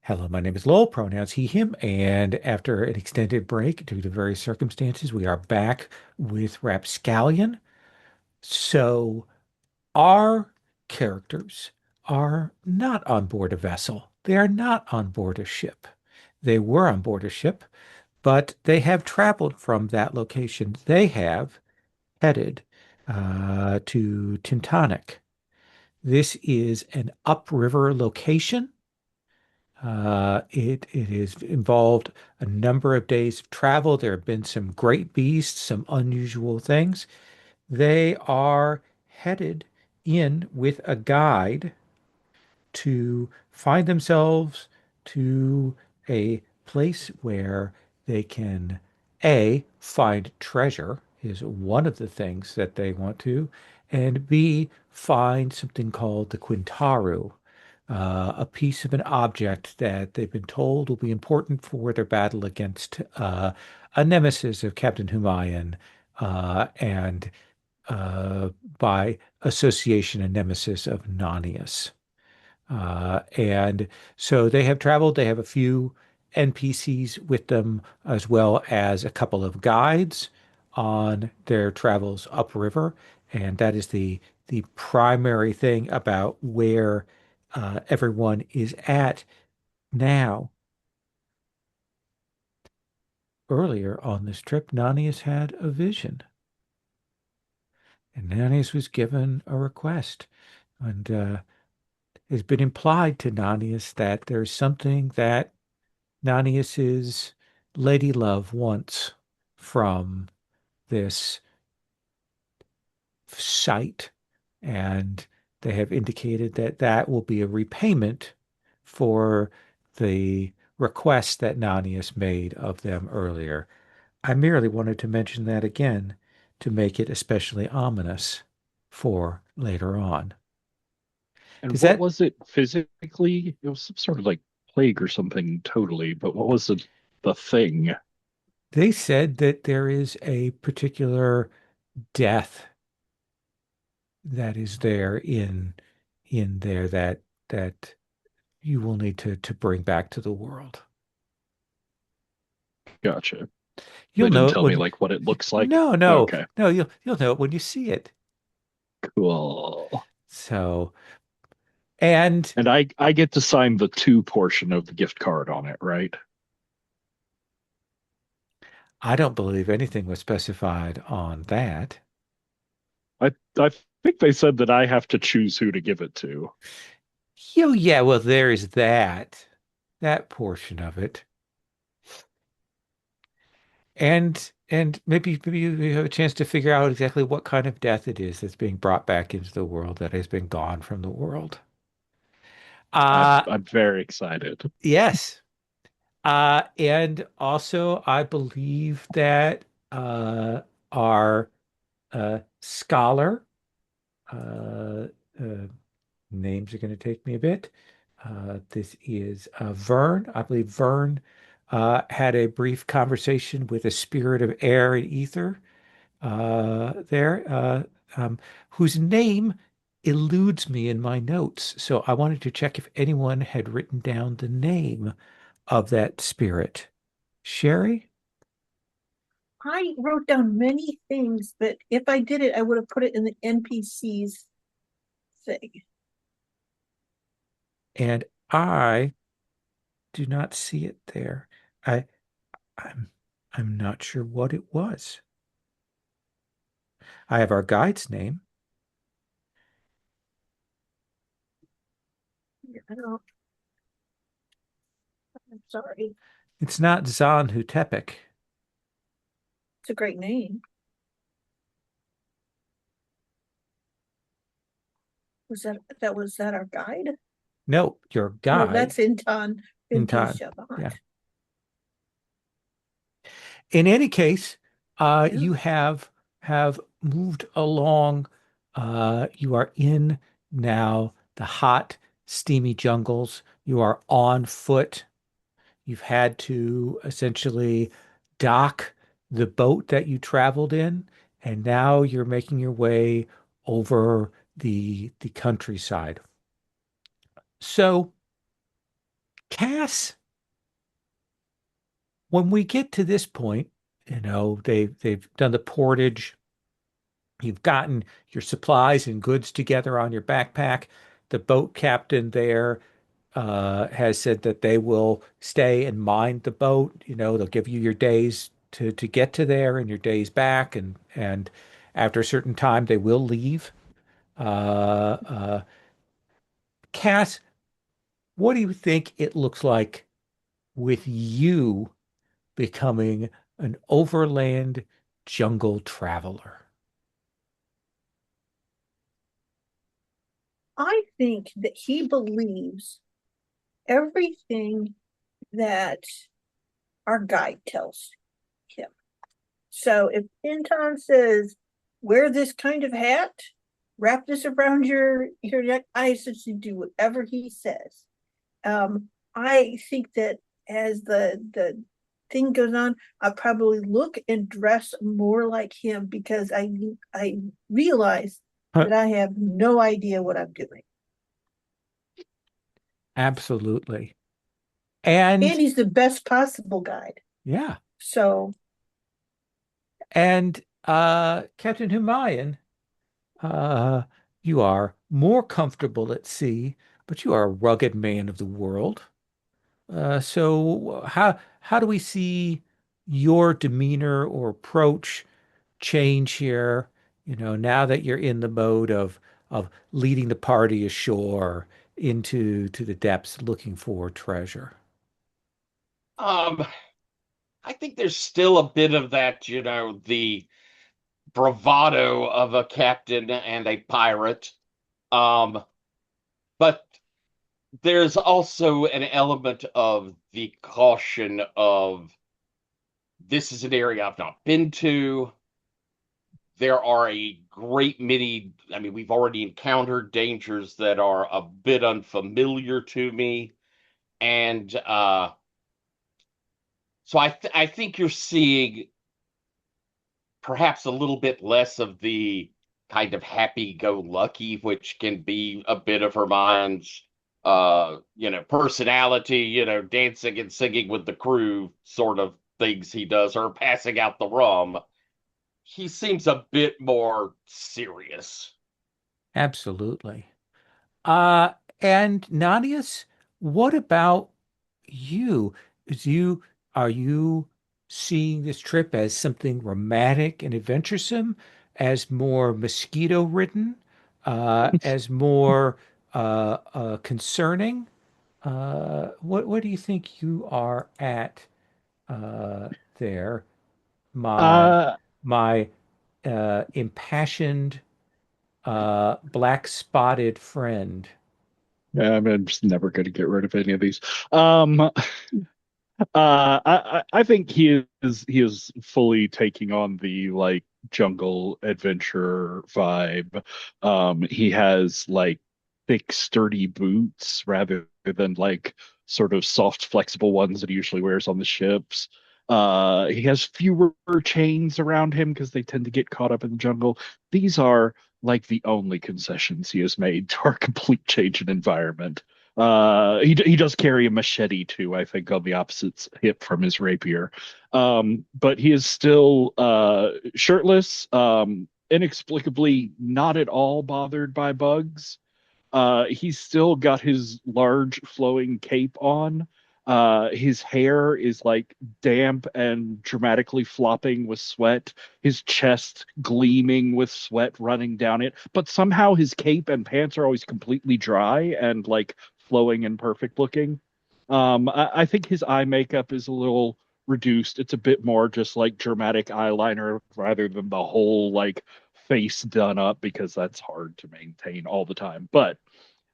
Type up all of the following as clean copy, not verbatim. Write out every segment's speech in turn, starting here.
Hello, my name is Lowell, pronouns he, him, and after an extended break due to various circumstances, we are back with Rapscallion. So, our characters are not on board a vessel. They are not on board a ship. They were on board a ship, but they have traveled from that location. They have headed to Tintanic. This is an upriver location. It has involved a number of days of travel. There have been some great beasts, some unusual things. They are headed in with a guide to find themselves to a place where they can A, find treasure is one of the things that they want to, and B, find something called the Quintaru, a piece of an object that they've been told will be important for their battle against a nemesis of Captain Humayun, and uh, by association, a nemesis of Nanius. And so they have traveled. They have a few NPCs with them, as well as a couple of guides on their travels upriver. And that is the primary thing about where everyone is at now. Earlier on this trip, Nanius had a vision, and Nanius was given a request. And it's been implied to Nanius that there's something that Nanius's lady love wants from this site, and they have indicated that that will be a repayment for the request that Nanius made of them earlier. I merely wanted to mention that again to make it especially ominous for later on. And Does what that, was it physically? It was some sort of like plague or something totally, but what was the thing? they said that there is a particular death that is there in there that you will need to bring back to the world. Gotcha. They You'll didn't know it tell me when like what it looks like. no, no, Okay, no, you'll know it when you see it. cool. So, and And I get to sign the two portion of the gift card on it, right? I don't believe anything was specified on that. I think they said that I have to choose who to give it to. Oh yeah, well there is that portion of it. And maybe you have a chance to figure out exactly what kind of death it is that's being brought back into the world that has been gone from the world. Uh I'm very excited. yes. And also, I believe that our scholar, uh, uh, names are going to take me a bit. This is Vern. I believe Vern had a brief conversation with a spirit of air and ether there, whose name eludes me in my notes. So I wanted to check if anyone had written down the name of that spirit. Sherry? I wrote down many things that if I did it, I would have put it in the NPCs thing. And I do not see it there. I I'm I'm not sure what it was. I have our guide's name. I don't, I'm sorry. It's not Zahn Hutepik. It's a great name. Was that our guide? No, your No, guide that's Intan in Binti time. Shabat. Yeah. In any case, Yeah. you have moved along. You are in now the hot, steamy jungles. You are on foot. You've had to essentially dock the boat that you traveled in, and now you're making your way over the countryside. So Cass, when we get to this point, they've done the portage. You've gotten your supplies and goods together on your backpack. The boat captain there has said that they will stay and mind the boat. They'll give you your days to get to there and your days back, and after a certain time they will leave. Uh, Cass, what do you think it looks like with you becoming an overland jungle traveler? I think that he believes everything that our guide tells him. So if Anton says, wear this kind of hat, wrap this around your neck, I essentially do whatever he says. I think that as the thing goes on, I'll probably look and dress more like him because I realize that I have no idea what I'm doing. Absolutely. And And he's the best possible guide. yeah, So and Captain Humayun, uh, you are more comfortable at sea, but you are a rugged man of the world. So how do we see your demeanor or approach change here, now that you're in the mode of leading the party ashore to the depths looking for treasure? Um, I think there's still a bit of that, the bravado of a captain and a pirate. Um, but there's also an element of the caution of this is an area I've not been to. There are a great many, I mean, we've already encountered dangers that are a bit unfamiliar to me. And so I think you're seeing perhaps a little bit less of the kind of happy-go-lucky, which can be a bit of her mind's personality, dancing and singing with the crew sort of things he does, or passing out the rum. He seems a bit more serious. Absolutely. Uh, and Nadius, what about you? Is you Are you seeing this trip as something romantic and adventuresome, as more mosquito ridden, as more concerning? What do you think you are at uh, there, my Uh, my impassioned black spotted friend? yeah, I'm just never going to get rid of any of these. Um, I think he is fully taking on the like jungle adventure vibe. He has like thick, sturdy boots rather than like sort of soft, flexible ones that he usually wears on the ships. He has fewer chains around him because they tend to get caught up in the jungle. These are like the only concessions he has made to our complete change in environment. He does carry a machete too, I think, on the opposite hip from his rapier. But he is still shirtless, inexplicably not at all bothered by bugs. He's still got his large flowing cape on. His hair is like damp and dramatically flopping with sweat, his chest gleaming with sweat running down it. But somehow his cape and pants are always completely dry and like flowing and perfect looking. I think his eye makeup is a little reduced. It's a bit more just like dramatic eyeliner rather than the whole like face done up because that's hard to maintain all the time. But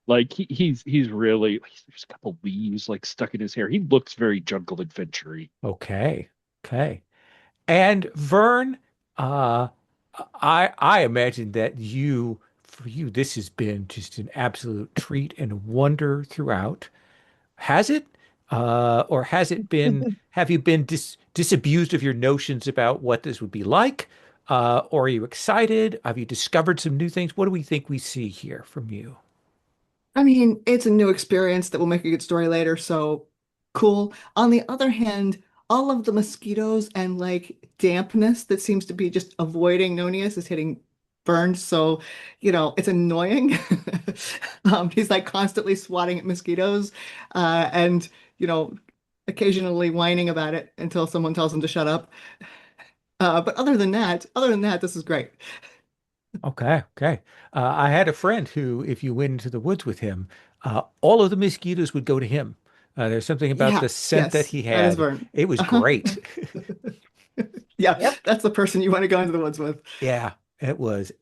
like he's really there's a couple leaves like stuck in his hair. He looks very jungle adventure-y. Okay. Okay. And Vern, uh, I imagine that for you, this has been just an absolute treat and wonder throughout. Has it? Or has it been, have you been disabused of your notions about what this would be like? Or are you excited? Have you discovered some new things? What do we think we see here from you? I mean, it's a new experience that will make a good story later, so cool. On the other hand, all of the mosquitoes and like dampness that seems to be just avoiding Nonius is hitting Burns. So, it's annoying. He's like constantly swatting at mosquitoes, and, you know, occasionally whining about it until someone tells him to shut up. But other than that, this is great. Okay, okay. I had a friend who, if you went into the woods with him, all of the mosquitoes would go to him. There's something about the Yeah, scent that yes, he that is had. Vern. It was Uh-huh. great. Yeah, Yep. that's the person you want to go into the woods with. Yeah, it was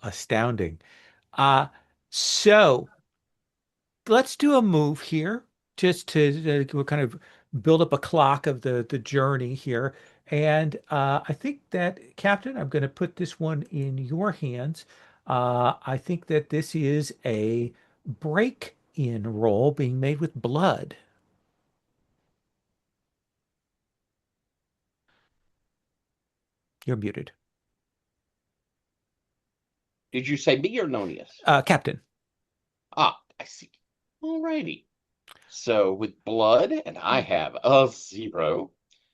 astounding. Uh, so let's do a move here, just to we'll kind of build up a clock of the journey here. And I think that, Captain, I'm going to put this one in your hands. I think that this is a break-in roll being made with blood. You're muted. Did you say me or Nonius? Captain, Ah, I see. Alrighty. So with blood, and I have a 0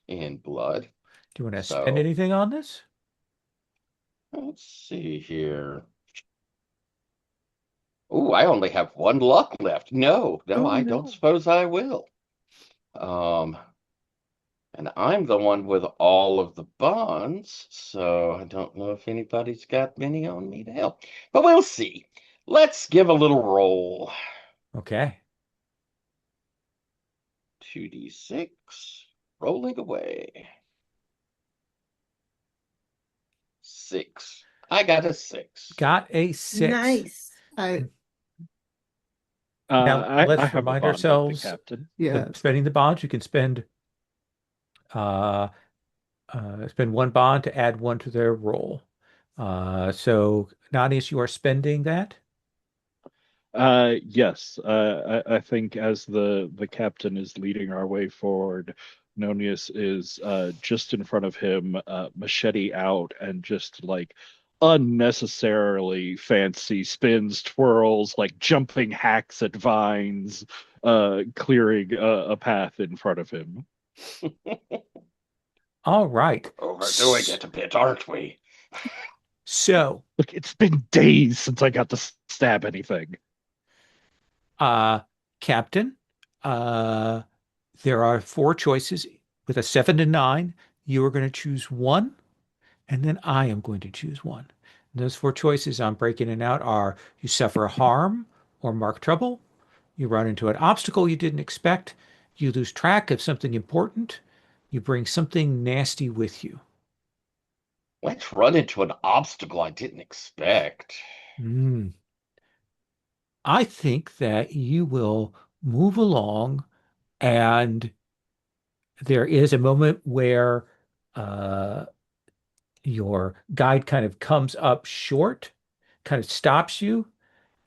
in blood. do you want to spend So anything on this? let's see here. Oh, I only have 1 luck left. No, no, Oh I don't no. suppose I will. Um, and I'm the one with all of the bonds, so I don't know if anybody's got many on me to help. But we'll see. Let's give a little roll. Okay. 2d6, rolling away. 6. I got a 6. Got a 6. Nice. I Now I let's have a remind bond with the ourselves captain. the Yeah. spending the bonds. You can uh, spend one bond to add one to their roll. So Nanius, you are spending that. Yes. I think as the captain is leading our way forward, Nonius is just in front of him, machete out, and just like unnecessarily fancy spins, twirls, like jumping hacks at vines, clearing a path in front of him. All right. Overdoing it a bit, aren't we? So, Look, it's been days since I got to stab anything. uh, Captain, uh, there are four choices. With a 7 to 9, you are going to choose one, and then I am going to choose one. And those four choices I'm breaking it out are: you suffer harm or mark trouble, you run into an obstacle you didn't expect, you lose track of something important, you bring something nasty with you. Let's run into an obstacle I didn't expect. Mm. I think that you will move along, and there is a moment where uh, your guide kind of comes up short, kind of stops you,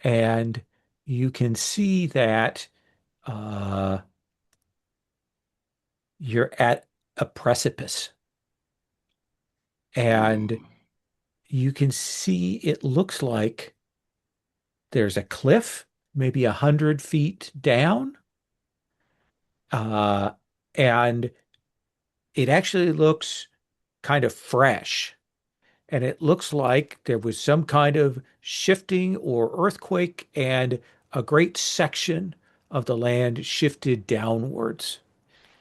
and you can see that uh, you're at a precipice. And Hmm. you can see it looks like there's a cliff, maybe 100 feet down, uh, and it actually looks kind of fresh. And it looks like there was some kind of shifting or earthquake, and a great section of the land shifted downwards.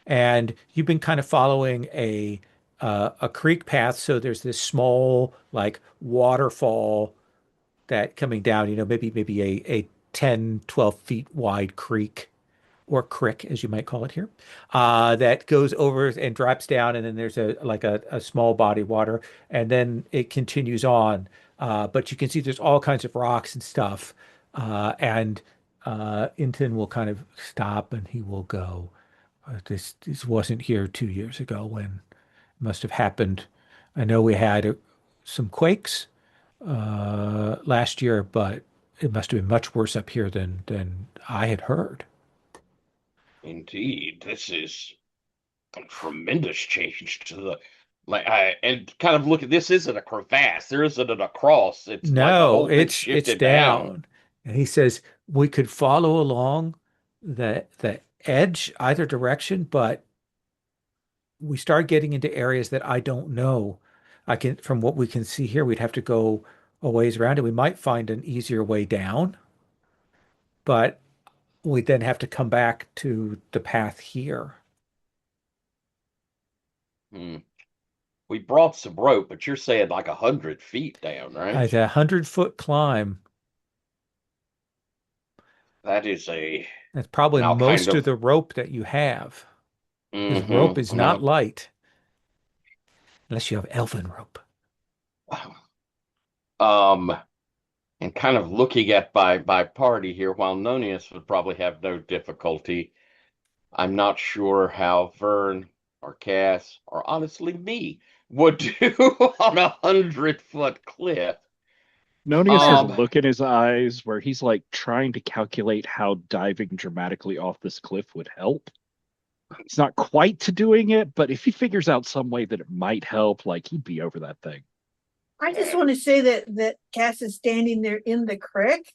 And you've been kind of following a creek path, so there's this small like waterfall that coming down, maybe a 10, 12 feet wide creek, or crick, as you might call it here, that goes over and drops down, and then there's a small body of water, and then it continues on. But you can see there's all kinds of rocks and stuff, and Inton will kind of stop, and he will go, This wasn't here 2 years ago when it must have happened. I know we had some quakes last year, but it must have been much worse up here than I had heard. Indeed, this is a tremendous change to the like. I and kind of look at this isn't a crevasse. There isn't an across. It's like the No, whole thing it's shifted down. down. And he says we could follow along the edge either direction, but we start getting into areas that I don't know. I can, from what we can see here, we'd have to go a ways around it. We might find an easier way down, but we then have to come back to the path here. Hmm. We brought some rope, but you're saying like 100 feet down, right? It's a 100-foot climb. That is a That's probably now kind most of of. the rope that you have, because rope is not Now, light unless you have elven rope. um, and kind of looking at by party here, while Nonius would probably have no difficulty, I'm not sure how Vern or Cass or honestly me would do on 100-foot cliff. Nonius has a Um, look in his eyes where he's like trying to calculate how diving dramatically off this cliff would help. He's not quite to doing it, but if he figures out some way that it might help, like he'd be over that thing. I just want to say that Cass is standing there in the creek,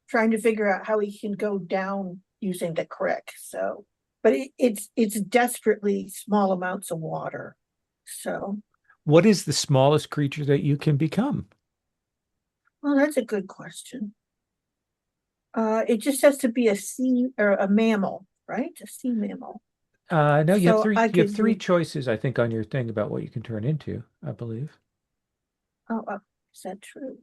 trying to figure out how he can go down using the creek. So, but it's desperately small amounts of water. So, What is the smallest creature that you can become? well, that's a good question. It just has to be a sea or a mammal, right? A sea mammal. No, So I you have could three be, choices, I think, on your thing about what you can turn into, I believe. is that true?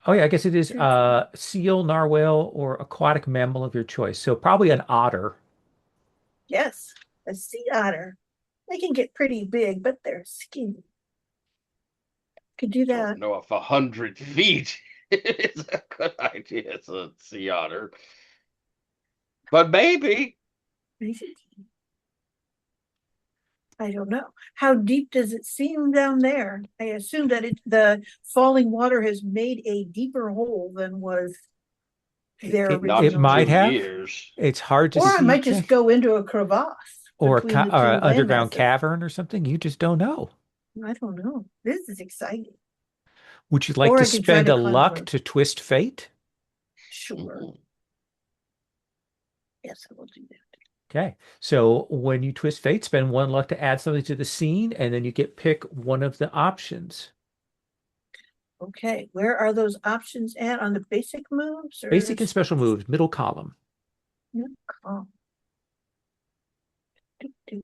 Oh yeah, I guess it is True, true. seal, narwhal, or aquatic mammal of your choice. So probably an otter. Yes, a sea otter. They can get pretty big, but they're skinny. Could do don't that. know if 100 feet is a good idea as a sea otter, but maybe. I don't know. How deep does it seem down there? I assume that the falling water has made a deeper hole than was there Not It in might originally. 2 have. years. It's hard to Or I see, might just go into a crevasse or between the two underground landmasses. cavern or something. You just don't know. I don't know. This is exciting. Would you like Or to I could try spend to a climb luck first. to twist fate? Sure. Mhm. Yes, I will do that. Okay. So when you twist fate, spend one luck to add something to the scene, and then you get pick one of the options. Okay. Where are those options at on the basic moves or Basic and special moves, middle column. oh, do, do.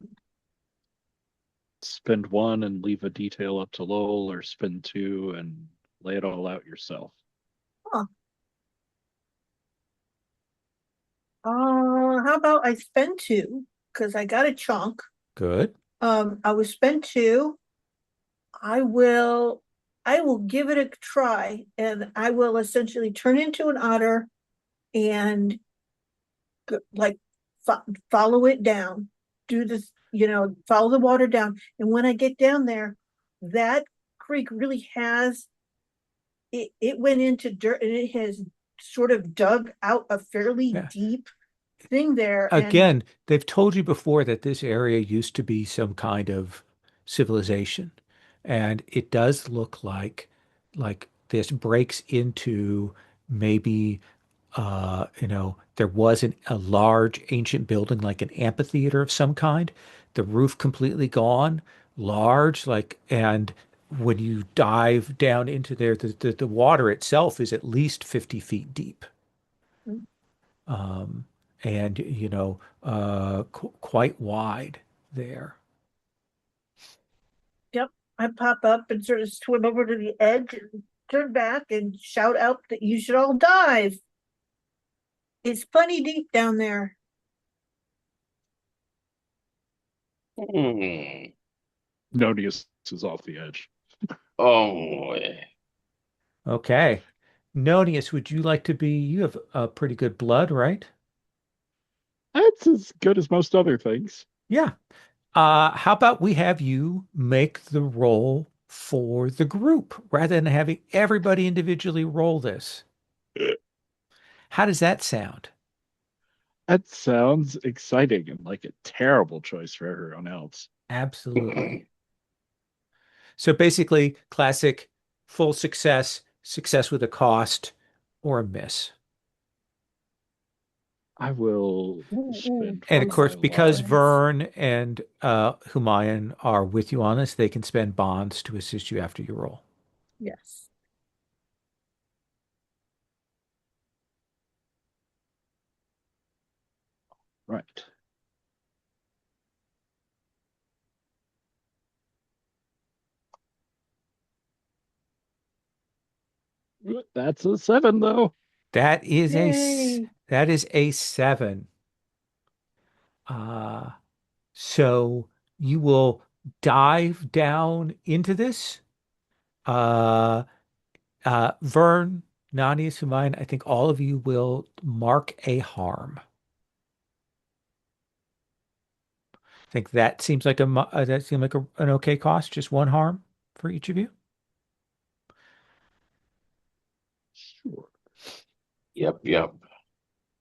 Spend one and leave a detail up to Lowell, or spend two and lay it all out yourself. Huh. How about I spend two because I got a chunk. Good. I will spend two. I will I will give it a try and I will essentially turn into an otter and like follow it down. Do this, follow the water down. And when I get down there, that creek really has it went into dirt and it has sort of dug out a fairly Yeah. deep thing there. And Again, they've told you before that this area used to be some kind of civilization, and it does look like this breaks into maybe there was a large ancient building like an amphitheater of some kind, the roof completely gone, large, and when you dive down into there, the water itself is at least 50 feet deep. Um, and quite wide there. yep, I pop up and sort of swim over to the edge and turn back and shout out that you should all dive. It's plenty deep down there. Hmm. Nonius is off the edge. Oh, Okay. Nonius, would you like to be, you have a pretty good blood, right? That's as good as most other things. Yeah. How about we have you make the roll for the group rather than having everybody individually roll this? How does that sound? That sounds exciting and like a terrible choice for everyone else. Absolutely. So basically, classic full success, success with a cost, or a miss. I will Ooh, spend And of one of my course, because lives. Vern and Humayan are with you on this, they can spend bonds to assist you after you roll. yes. Right. That's a 7, though. Yay. That is a 7. Uh, so you will dive down into this. Uh, Vern, Nani, Sumayan, I think all of you will mark a harm. I think that seems like that seemed like an okay cost, just one harm for each of you. Sure. Yep, yep.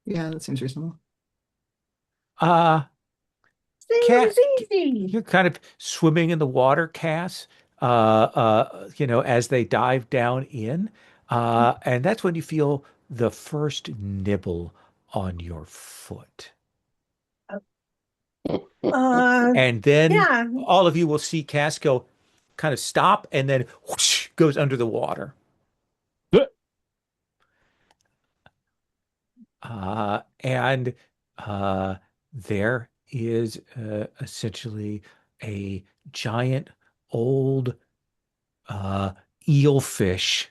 Yeah, that seems reasonable. Uh, Seems Cat, easy. you're kind of swimming in the water, Cass, as they dive down in. And that's when you feel the first nibble on your foot. Uh, And then yeah. all of you will see Cass go kind of stop and then whoosh, goes under the water. And there is essentially a giant old eelfish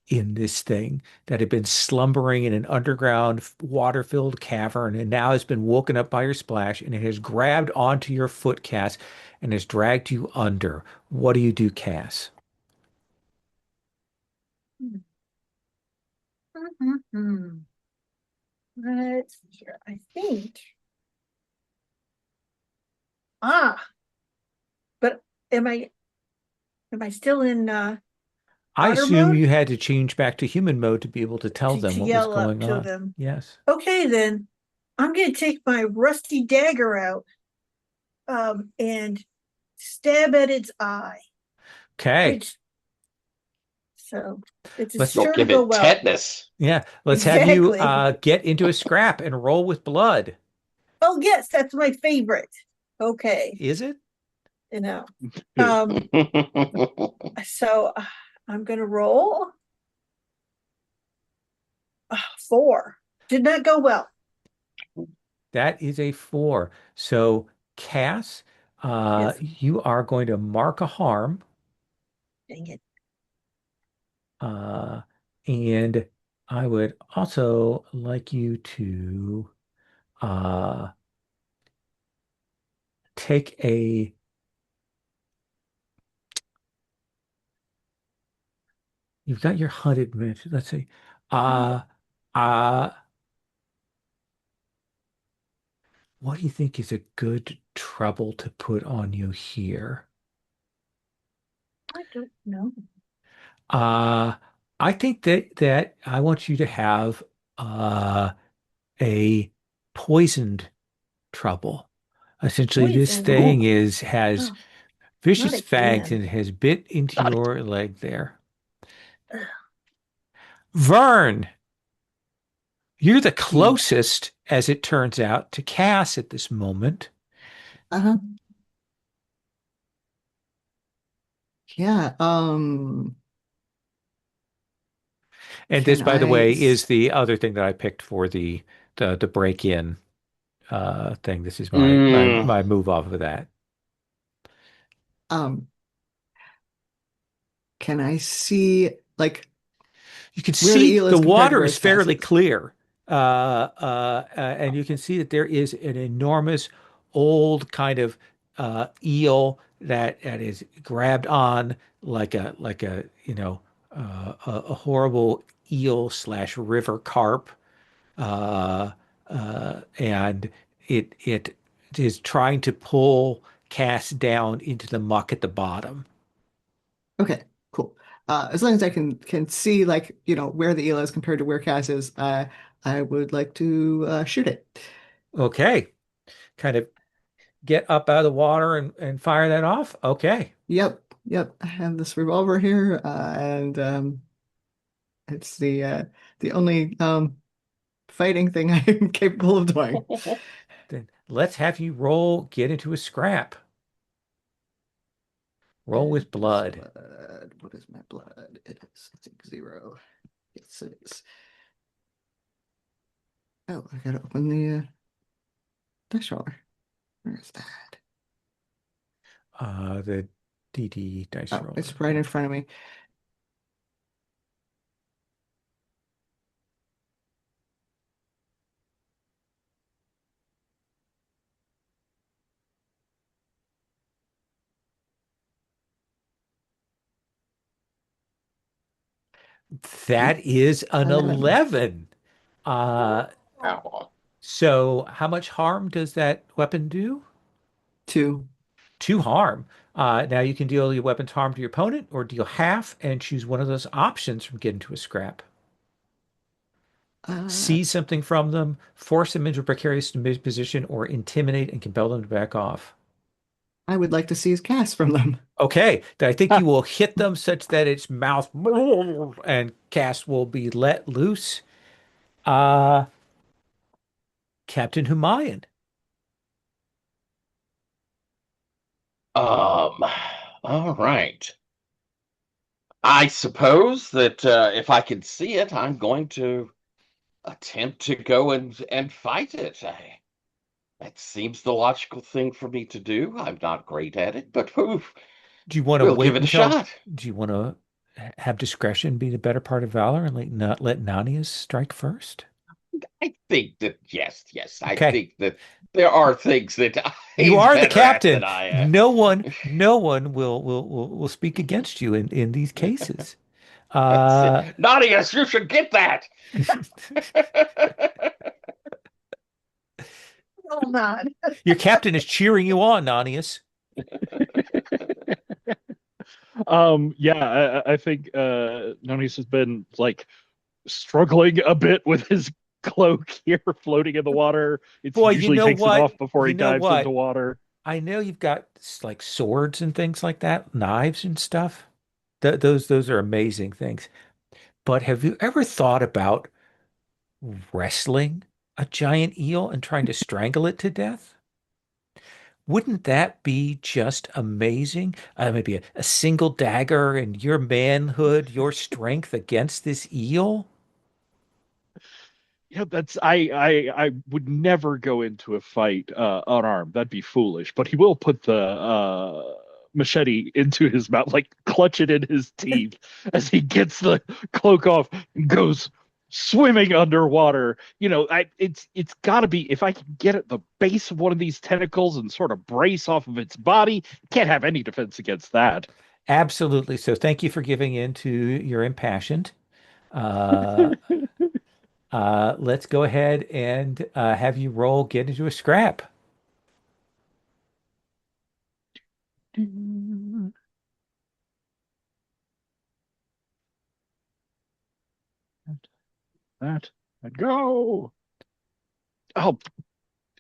in this thing that had been slumbering in an underground water-filled cavern and now has been woken up by your splash and it has grabbed onto your foot, Cass, and has dragged you under. What do you do, Cass? Mm-hmm. Let's see here. I think. Ah, but am I am I still in I otter assume mode you had to change back to human mode to be able to tell them to what was yell up going to on. them? Yes. Okay, then I'm gonna take my rusty dagger out and stab at its eye. Okay. Which so it's Let's Don't sure to give go it well. tetanus. Yeah, let's have you Exactly. get into a scrap and roll with blood. Oh yes, that's my favorite. Okay, Is it? you know. Um, so I'm gonna roll 4. Did not go well. That is a 4. So, Cass, Yes. you are going to mark a harm, Dang it. uh, and I would also like you to uh, take a. You've got your hunted method. Let's see. Uh, uh, what do you think is a good trouble to put on you here? I don't know. Uh, I think that I want you to have uh, a poisoned trouble. Essentially, this Poison. thing is has Oh, not vicious fangs again. and has bit into Not your leg there. Ugh. Vern, you're the Hmm. closest, as it turns out, to Cass at this moment. Uh-huh. Yeah. And this, Can by the I way, is the other thing that I picked for the break-in thing. This is mm, my move off of that. um can I see like You can where the see eel the is compared to water where is Cass fairly is? clear, and you can see that there is an enormous old kind of eel that is grabbed on like a a horrible eel slash river carp, uh, and it is trying to pull Cass down into the muck at the bottom. Okay, cool. As long as I can see like, where the eel is compared to where Cass is, I would like to shoot it. Okay, kind of get up out of the water and fire that off? Okay. Yep, yep. I have this revolver here, and it's the only fighting thing I am capable of doing. Then let's have you get into a scrap. Roll with blood. What is my blood? It is, I think, 0. Yes, it is. Oh, I gotta open the dice roller. Where is that? The DD dice Oh, roller. it's right in front of me. That is an 11. 11. Uh, Wow. so how much harm does that weapon do? 2. 2 harm. Now you can deal your weapon's harm to your opponent or deal half and choose one of those options from getting to a scrap. Uh, Seize something from them, force them into a precarious position, or intimidate and compel them to back off. I would like to seize Cass from them. Okay, I think you will hit them such that its mouth and Cass will be let loose. Uh, Captain Humayan. Um, all right. I suppose that if I can see it, I'm going to attempt to go and fight it. That seems the logical thing for me to do. I'm not great at it, but oof, Do you want to we'll give wait it a until? shot. Do you want to have discretion be the better part of valor and let Nanias strike first? I think that yes. I Okay, think that there are things that you he's are the better at captain. than I am. No one will speak against you in these cases. Uh, Nautius, you should get that. Oh, not. your captain is cheering you on, Nanias. Yeah, I think Nonis has been like struggling a bit with his cloak here, floating in the water. It Boy, usually takes it off before You he know dives into what? water. I know you've got like swords and things like that, knives and stuff. Those are amazing things. But have you ever thought about wrestling a giant eel and trying to strangle it to death? Wouldn't that be just amazing? Maybe a single dagger and your manhood, your strength against this eel? Yeah, that's I would never go into a fight unarmed. That'd be foolish. But he will put the machete into his mouth, like clutch it in his teeth as he gets the cloak off and goes swimming underwater. It's got to be if I can get at the base of one of these tentacles and sort of brace off of its body, can't have any defense against that. Absolutely. So thank you for giving in to your impassioned. Uh, let's go ahead and have you roll get into a scrap. That and go. Oh,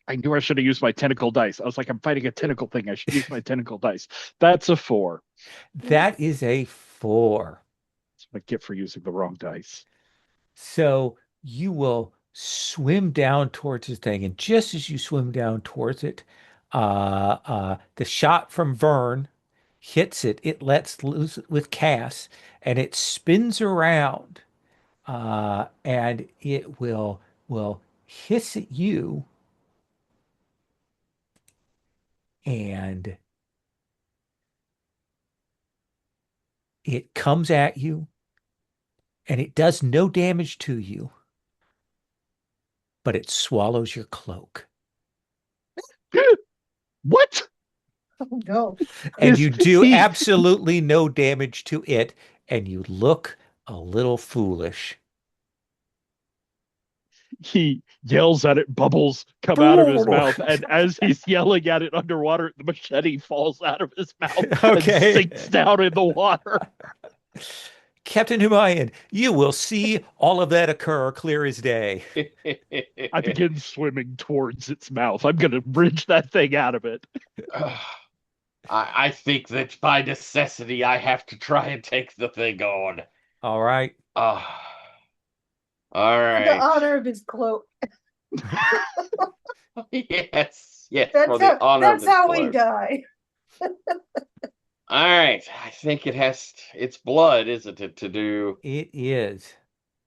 I knew I should have used my tentacle dice. I was like, I'm fighting a tentacle thing. I should use my tentacle dice. That's a 4. That is a 4. That's what I get for using the wrong dice. So you will swim down towards this thing, and just as you swim down towards it, the shot from Vern hits it. It lets loose with Cass, and it spins around, and it will hiss at you, and it comes at you, and it does no damage to you, but it swallows your cloak. What? Oh, no. And you do He absolutely no damage to it, and you look a little foolish. he yells at it, bubbles come out of his mouth, and as he's yelling at it underwater, the machete falls out of his mouth and Okay. sinks down in the water. Captain Humayan, you will see all of that occur clear as day. I begin swimming towards its mouth. I'm gonna bridge that thing out of it. I think that by necessity I have to try and take the thing on. All right. Uh, All For the right. honor of his cloak. Yes, yes, for the honor of That's his how we cloak. die. All right. I think it's blood, isn't it, to do It is.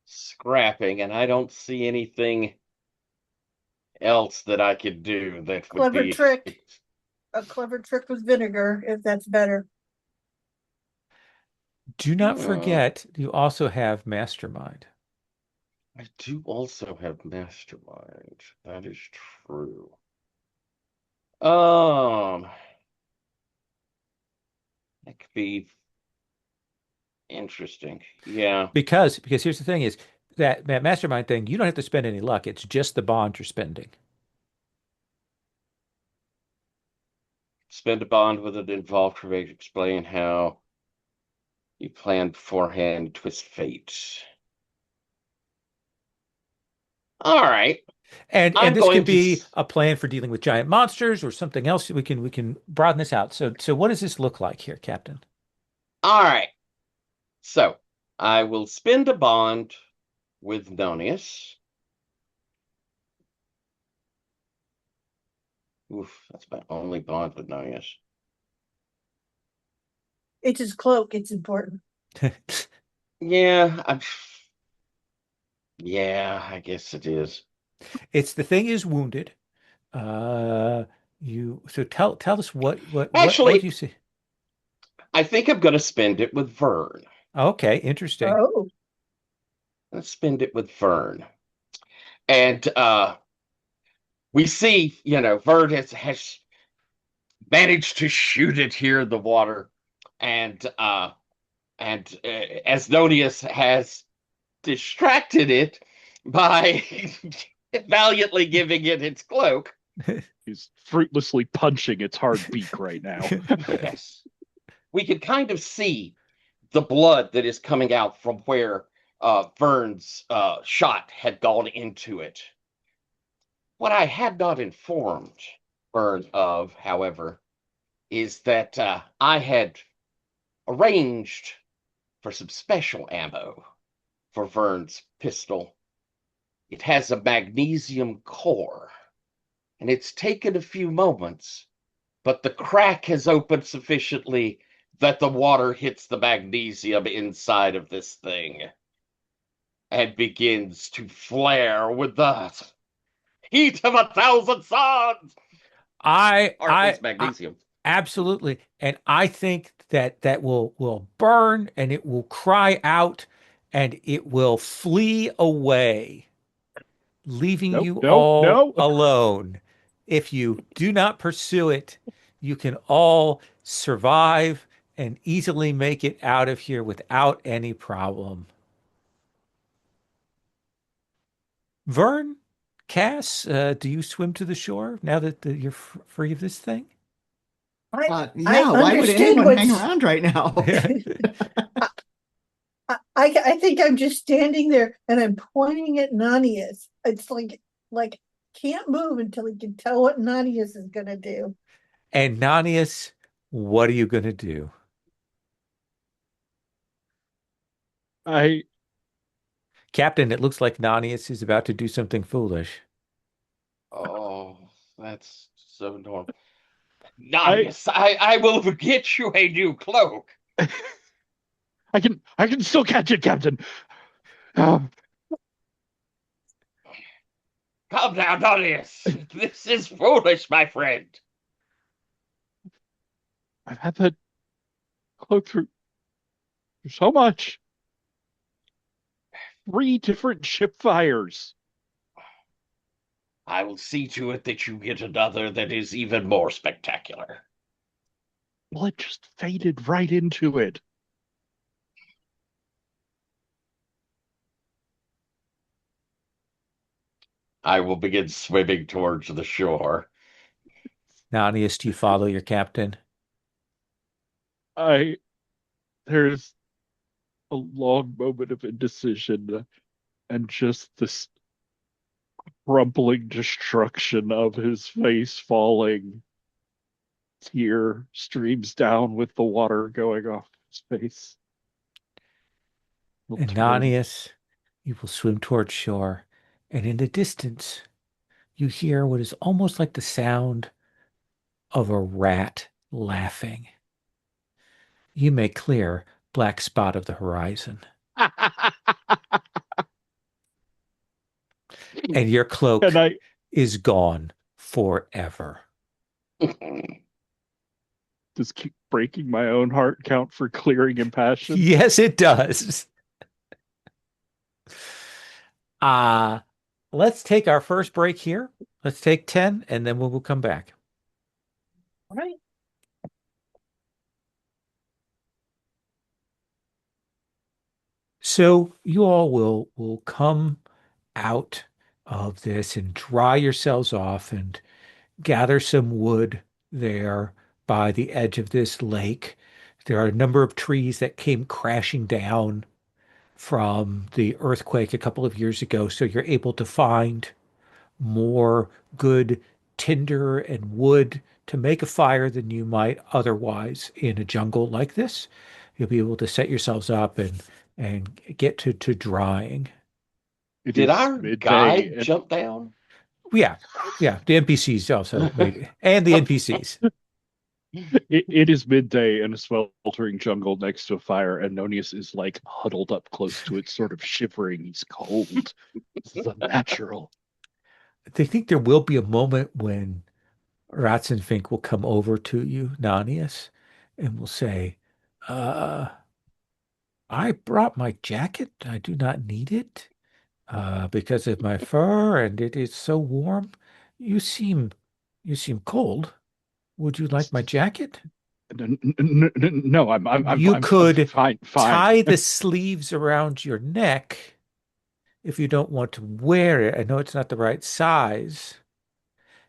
scrapping, and I don't see anything else that I could do that would Clever be. trick. A clever trick with vinegar, if that's better. Do not Hmm, forget, you also have Mastermind. I do also have mastermind. That is true. Um, that could be interesting. Yeah. Because here's the thing is that Mastermind thing, you don't have to spend any luck. It's just the bond you're spending. Spend a bond with an involved to explain how you plan beforehand, twist fate. All right. And I'm this can going to. be a plan for dealing with giant monsters or something else. We can broaden this out. So what does this look like here, Captain? All right. So I will spend a bond with Nonius. Oof, that's my only bond with Nonius. It's his cloak. It's important. Yeah, yeah, I guess it is. It's the thing is wounded. Uh, you so tell us what Actually, you see. I think I'm going to spend it with Vern. Okay, interesting. Oh, Let's spend it with Vern. And we see, Vern has managed to shoot it here in the water. And Asnodius has distracted it by valiantly giving it its cloak. He's fruitlessly punching its hard beak right now. Yes. We can kind of see the blood that is coming out from where Vern's shot had gone into it. What I had not informed Vern of, however, is that I had arranged for some special ammo for Vern's pistol. It has a magnesium core, and it's taken a few moments, but the crack has opened sufficiently that the water hits the magnesium inside of this thing and begins to flare with the heat of 1,000 suns, I or at I least I magnesium. absolutely, and I think that will burn and it will cry out and it will flee away, leaving Nope, you nope, all no. alone. If you do not pursue it, you can all survive and easily make it out of here without any problem. Vern, Cass, do you swim to the shore now that you're free of this thing? I Yeah, why would understand anyone hang what's. around right now? I think I'm just standing there and I'm pointing at Nanius. It's like can't move until he can tell what Nanius is gonna do. And Nanius, what are you going to do? I Captain, it looks like Nanius is about to do something foolish. Oh, that's so normal. I Nice. I will get you a new cloak. I can still catch it, Captain. Uh, Calm down, Nonius. This is foolish, my friend. I've had that cloak through so much. 3 different ship fires. I will see to it that you get another that is even more spectacular. Well, it just faded right into it. I will begin swimming towards the shore. Nanius, do you follow your captain? I there's a long moment of indecision and just this crumbling destruction of his face falling. Tear streams down with the water going off his face. He'll And turn. Nanius, You will swim towards shore, and in the distance, you hear what is almost like the sound of a rat laughing. You make clear black spot of the horizon, and your And cloak I is gone forever. just keep breaking my own heart count for clearing impassioned. Yes, it does. Uh, let's take our first break here. Let's take 10 and then we'll come back. All right. So you all will come out of this and dry yourselves off and gather some wood there by the edge of this lake. There are a number of trees that came crashing down from the earthquake a couple of years ago, so you're able to find more good tinder and wood to make a fire than you might otherwise in a jungle like this. You'll be able to set yourselves up and get to drying. It Did is our midday, guide and jump down? Yeah, yeah, the NPCs also maybe, and the NPCs. it is midday in a sweltering jungle next to a fire, and Nonius is like huddled up close to it, sort of shivering. He's cold. This is unnatural. They think there will be a moment when Ratzenfink will come over to you, Nanius, and will say, uh, I brought my jacket. I do not need it because of my fur, and it is so warm. You seem you seem cold. Would you like my jacket? No, You I'm could fine, fine. tie the sleeves around your neck if you don't want to wear it. I know it's not the right size,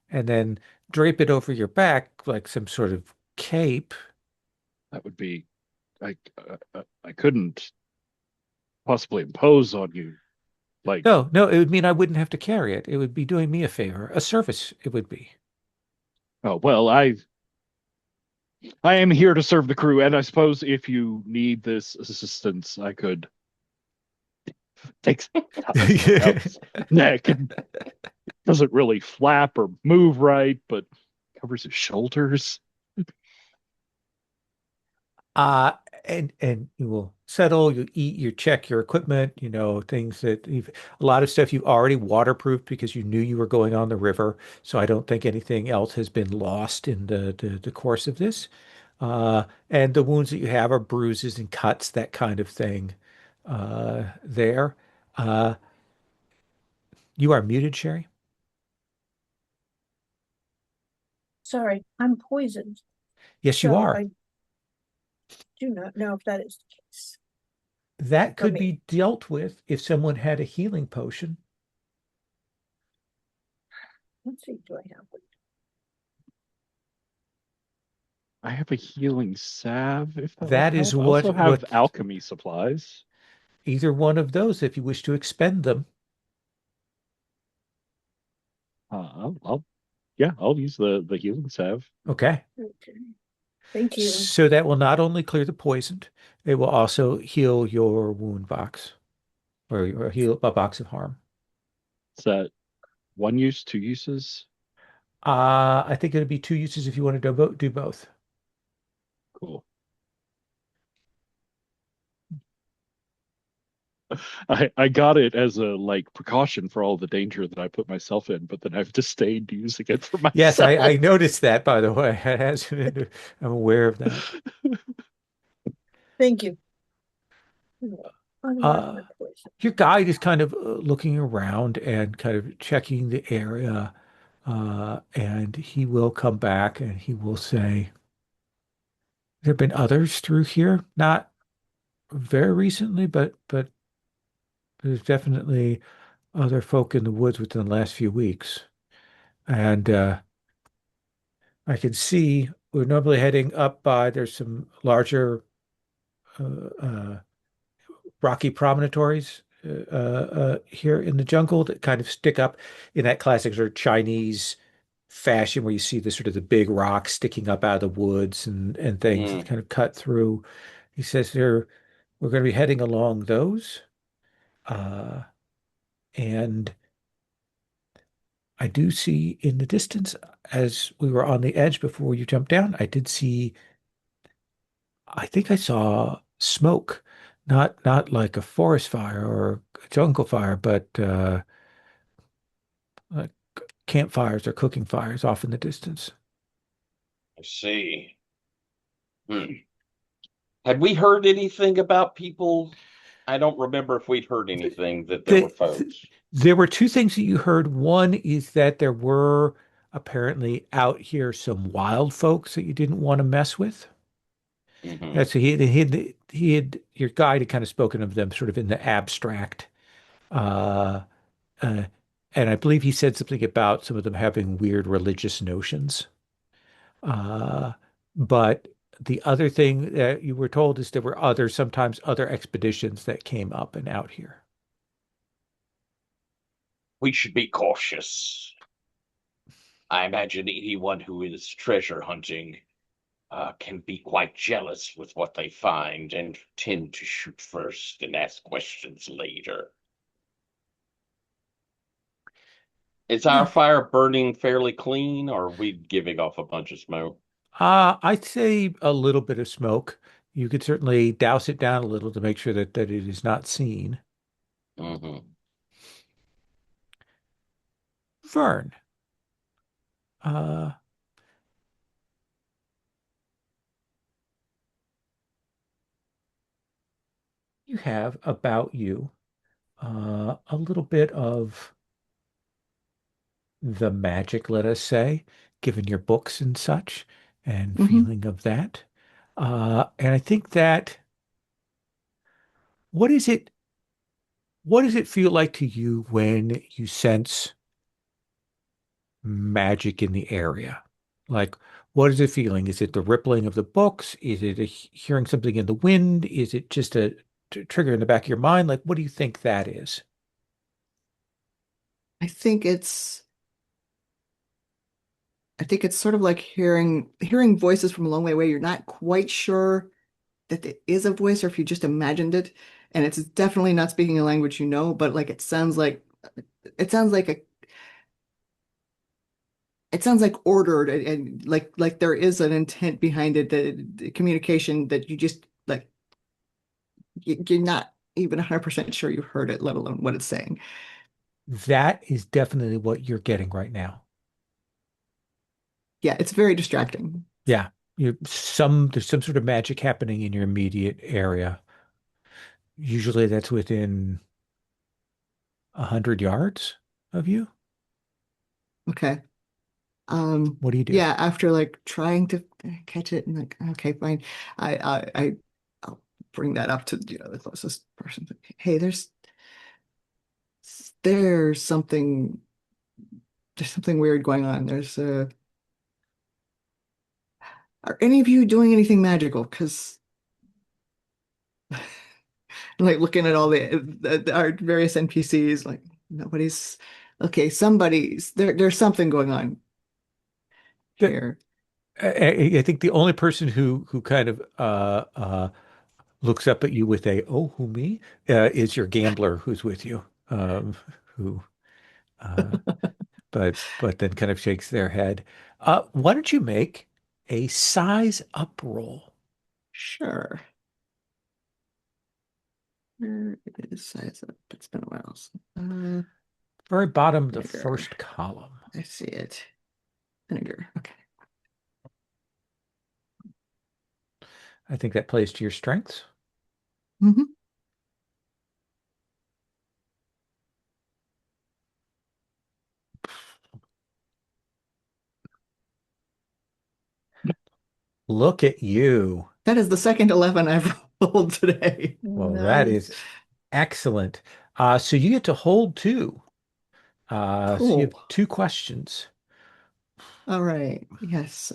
and then drape it over your back like some sort of cape. That would be, I couldn't possibly impose on you. Like, No, no, it would mean I wouldn't have to carry it. It would be doing me a favor, a service it would be. oh well, I am here to serve the crew, and I suppose if you need this assistance, I could take something around his neck. And doesn't really flap or move right, but covers his shoulders. Uh, and you will settle, you eat, you check your equipment, things that a lot of stuff you already waterproofed because you knew you were going on the river. So I don't think anything else has been lost in the course of this. And the wounds that you have are bruises and cuts, that kind of thing, there. Uh, you are muted, Sherry. Sorry, I'm poisoned. Yes, you So are. I do not know if that is the case That for could me. be dealt with if someone had a healing potion. Let's see, do I have one? I have a healing salve, if that would That is help. I also have what alchemy supplies. either one of those, if you wish to expend them. Yeah, I'll use the healing salve. Okay. Okay. Thank you. So that will not only clear the poisoned, it will also heal your wound box or heal a box of harm. Is that one use, two uses? I think it'd be two uses if you want to do both. Cool. I got it as a like precaution for all the danger that I put myself in, but then I've disdained using it for Yes, I myself. noticed that, by the way. It has been, I'm aware of that. Thank you. Unlock Uh, my poison. your guide is kind of looking around and kind of checking the area, and he will come back and he will say, there have been others through here, not very recently, but there's definitely other folk in the woods within the last few weeks. And I can see we're normally heading up by, there's some larger uh, rocky promontories here in the jungle that kind of stick up in that classic sort of Chinese fashion where you see the sort of the big rocks sticking up out of the woods and things that Mm. kind of cut through. He says we're going to be heading along those. Uh, and I do see in the distance, as we were on the edge before you jumped down, I think I saw smoke, not like a forest fire or a jungle fire, but like campfires or cooking fires off in the distance. I see. Hmm. Had we heard anything about people? I don't remember if we'd heard anything that there were The, th folks. There were two things that you heard. One is that there were apparently out here some wild folks that you didn't want to mess with. Hmm. So your guide had kind of spoken of them sort of in the abstract. Uh, uh, and I believe he said something about some of them having weird religious notions. Uh, but the other thing that you were told is there were sometimes other expeditions that came up and out here. We should be cautious. I imagine anyone who is treasure hunting can be quite jealous with what they find and tend to shoot first and ask questions later. Is our Yeah. fire burning fairly clean, or are we giving off a bunch of smoke? I'd say a little bit of smoke. You could certainly douse it down a little to make sure that it is not seen. Hmm. Vern, uh, you have about you a little bit of the magic, let us say, given your books and such, and Hmm. feeling of that. And I think that what is it, what does it feel like to you when you sense magic in the area? Like, what is it feeling? Is it the rippling of the books? Is it hearing something in the wind? Is it just a trigger in the back of your mind? Like, what do you think that is? I think it's sort of like hearing voices from a long way away. You're not quite sure that it is a voice or if you just imagined it. And it's definitely not speaking a language you know, but like it sounds like ordered and like there is an intent behind it, the communication that you just like you're not even 100% sure you heard it, let alone what it's saying. That is definitely what you're getting right now. Yeah, it's very distracting. Yeah. There's some sort of magic happening in your immediate area. Usually that's within 100 yards of you. Okay. What do you do? Yeah, after like trying to catch it and like, okay, fine. I'll bring that up to, the closest person. Hey, there's something there's something weird going on. Are any of you doing anything magical? Because like looking at all our various NPCs, like nobody's okay, there's something going on The, here. I think the only person who kind of looks up at you with a "Oh, who me?" Is your gambler who's with you, who uh, but then kind of shakes their head. Why don't you make a size up roll? Sure. Where it is size up. It's been a while. Very bottom of the Vinegar. first column. I see it. Vinegar. Okay. I think that plays to your strengths. Hmm. Look at you. That is the second 11 I've rolled today. Well, that Nice. is excellent. So you get to hold two. So you have Cool. two questions. All right. Yes.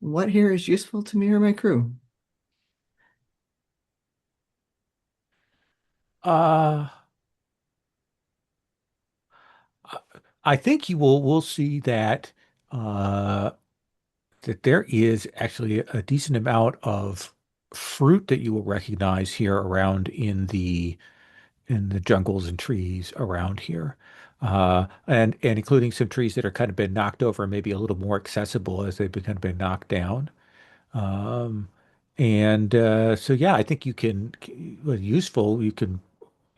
What here is useful to me or my crew? Uh, I think you will see that uh, that there is actually a decent amount of fruit that you will recognize here around in the jungles and trees around here. And including some trees that are kind of been knocked over, maybe a little more accessible as they've been kind of been knocked down. Um, and so yeah, I think you can, well, useful, you can,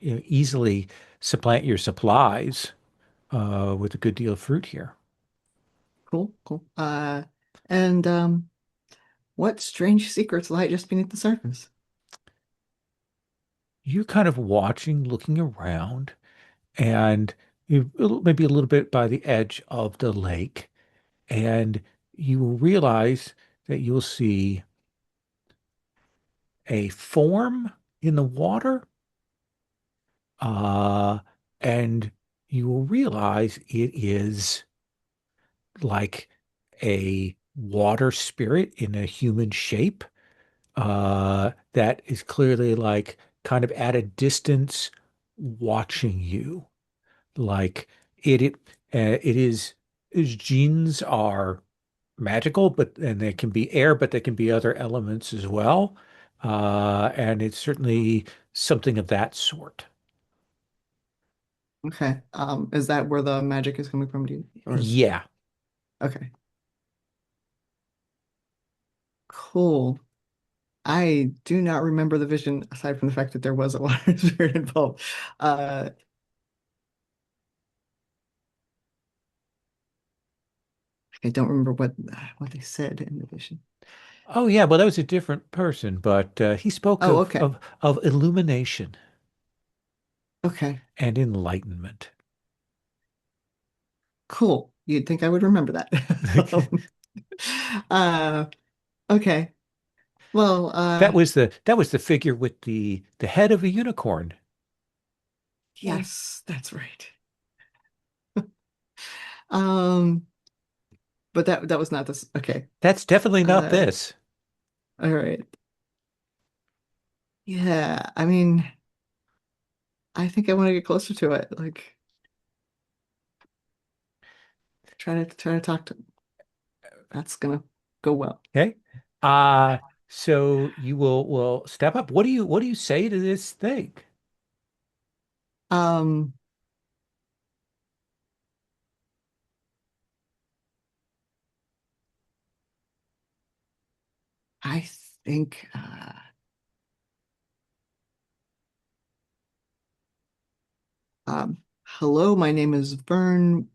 you know, easily supplant your supplies with a good deal of fruit here. Cool, cool. And what strange secrets lie just beneath the surface? You're kind of watching, looking around, and you maybe a little bit by the edge of the lake, and you will realize that you'll see a form in the water, uh, and you will realize it is like a water spirit in a human shape, that is clearly like kind of at a distance watching you. Like it it is its genes are magical, but and they can be air, but they can be other elements as well. And it's certainly something of that sort. Okay. Is that where the magic is coming from? Do you, or is Yeah. okay, cool. I do not remember the vision aside from the fact that there was a water spirit involved. Uh, I don't remember what they said in the vision. Oh yeah, well that was a different person, but he spoke Oh, okay. of illumination Okay. and enlightenment. Cool. You'd think I would remember that. uh, okay. Well, That was the figure with the head of a unicorn. yes, that's right. Um, but that was not this. Okay. That's definitely not Uh, this. all right. Yeah, I mean, I think I want to get closer to it. Like, try to talk to. That's gonna go well. Okay. So you will step up. What do you say to this thing? Um, I think. Hello, my name is Vern.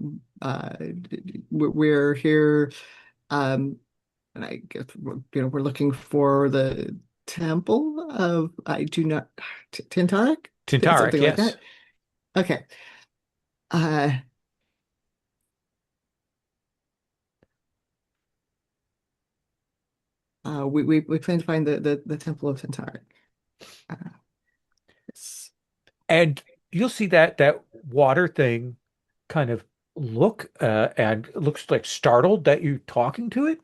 We're here, um, and I guess we're looking for the temple of I do not Tintarik, Tintarik, something like yes. that. Okay. Uh, we plan to find the temple of Tintarik. Uh, it's, And you'll see that water thing kind of look and looks like startled that you're talking to it.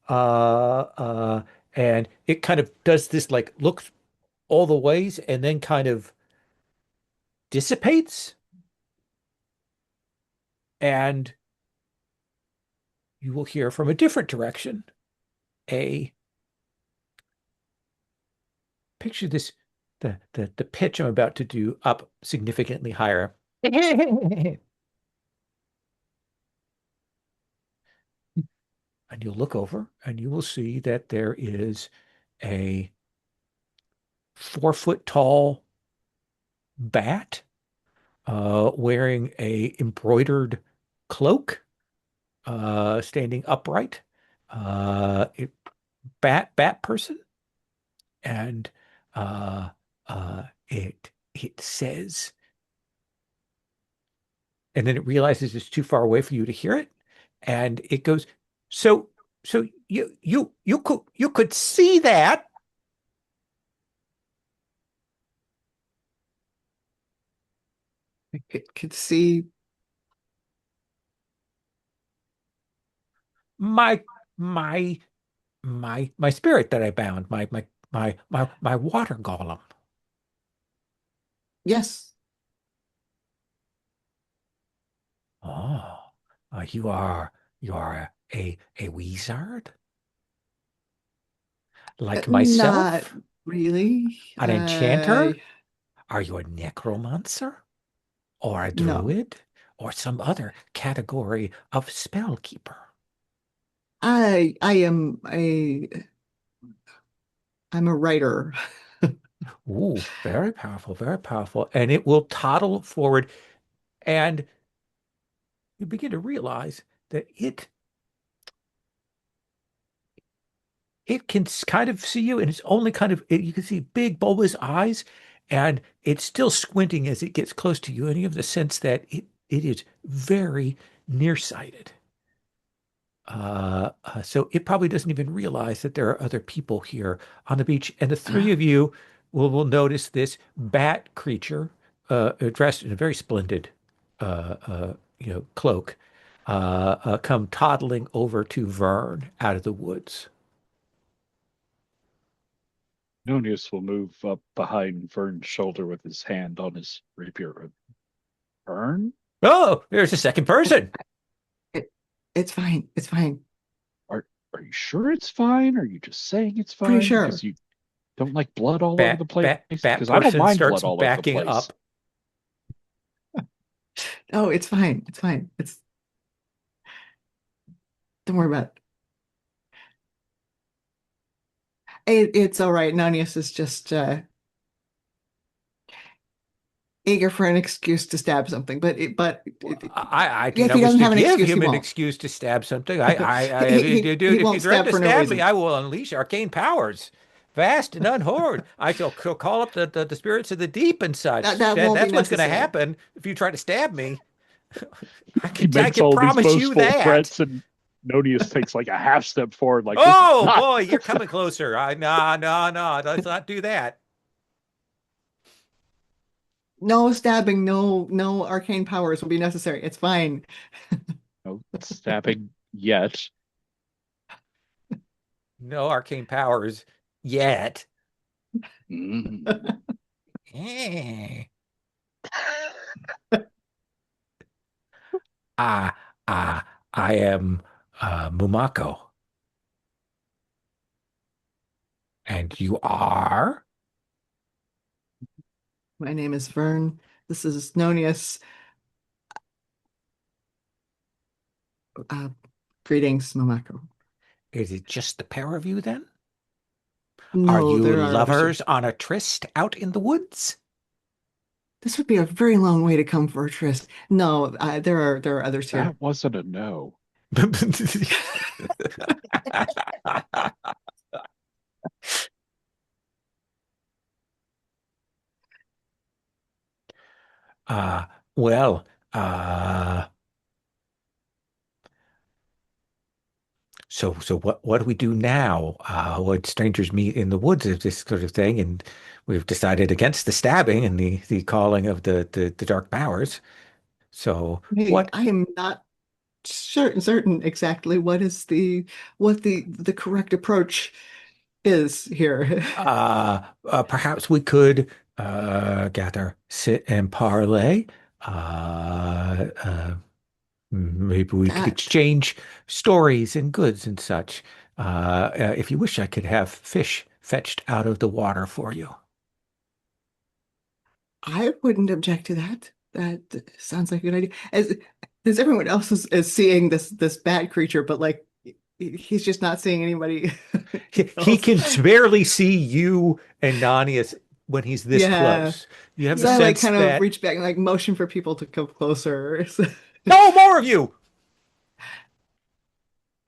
Uh, and it kind of does this like looks all the ways and then kind of dissipates. And you will hear from a different direction a picture this the pitch I'm about to do up significantly higher. And you'll look over and you will see that there is a 4 foot tall bat wearing a embroidered cloak, standing upright. It, bat person, and uh, it says, and then it realizes it's too far away for you to hear it, and it goes, so so you could see that it could see. my my my spirit that I bound, my water golem. Yes, Oh, you are a wizard? Like Not myself? really. An enchanter? Are you a necromancer? Or a No. druid? Or some other category of spellkeeper? I am I'm a writer. Ooh, very powerful, very powerful. And it will toddle forward, and you begin to realize that it can kind of see you, and it's only kind of you can see big bulbous eyes, and it's still squinting as it gets close to you, and you have the sense that it is very nearsighted. So it probably doesn't even realize that there are other people here on the beach. And the three of you will notice this bat creature, dressed in a very splendid, cloak, come toddling over to Vern out of the woods. Nonius will move up behind Vern's shoulder with his hand on his rapier. Vern? Oh, there's a second person. It, it's fine. It's fine. Are are you sure it's fine? Are you just saying it's Pretty fine sure. because you don't like blood all over Bat, the place? bat, bat Because I don't person mind starts blood all over the backing place. up. Oh, it's fine. It's fine. It's don't worry about it. It's all right. Nanius is just eager for an excuse to stab something, I do if not he wish doesn't to have an give excuse, he him an won't. excuse to stab something. If He, you he, do, he if you won't threaten stab to for no stab me, reason. I will unleash arcane powers, vast and unhoard. I shall call up the spirits of the deep and such. That won't be That's what's going to necessary. happen if you try to stab me. He I makes can all these promise you boastful that. threats, and Nonius takes like a half step forward, like this is Oh not. boy, you're coming closer. No, no, no. Let's not do that. No stabbing, no arcane powers will be necessary. It's fine. No stabbing yet. No arcane powers yet. Mm. Eh. Ah, I am Mumako. And you are? My name is Vern. This is Nonius. Uh, Greetings, Momako. Is it just the pair of you then? Are No, you there are others here. lovers on a tryst out in the woods? This would be a very long way to come for a tryst. No, there are others here. That wasn't a no. Uh, well, uh, so what do we do now? What strangers meet in the woods is this sort of thing, and we've decided against the stabbing and the calling of the dark powers. So Hey, what I am not certain exactly what the correct approach is here. perhaps we could gather, sit and parlay. Uh, uh, Maybe we could That exchange stories and goods and such. If you wish, I could have fish fetched out of the water for you. I wouldn't object to that. That sounds like a good idea. As everyone else is seeing this bad creature, but like he's just not seeing anybody He else. can barely see you and Nanius when he's this Yeah. close. You have the So I like sense kind of that reach back and like motion for people to come closer. no more of you.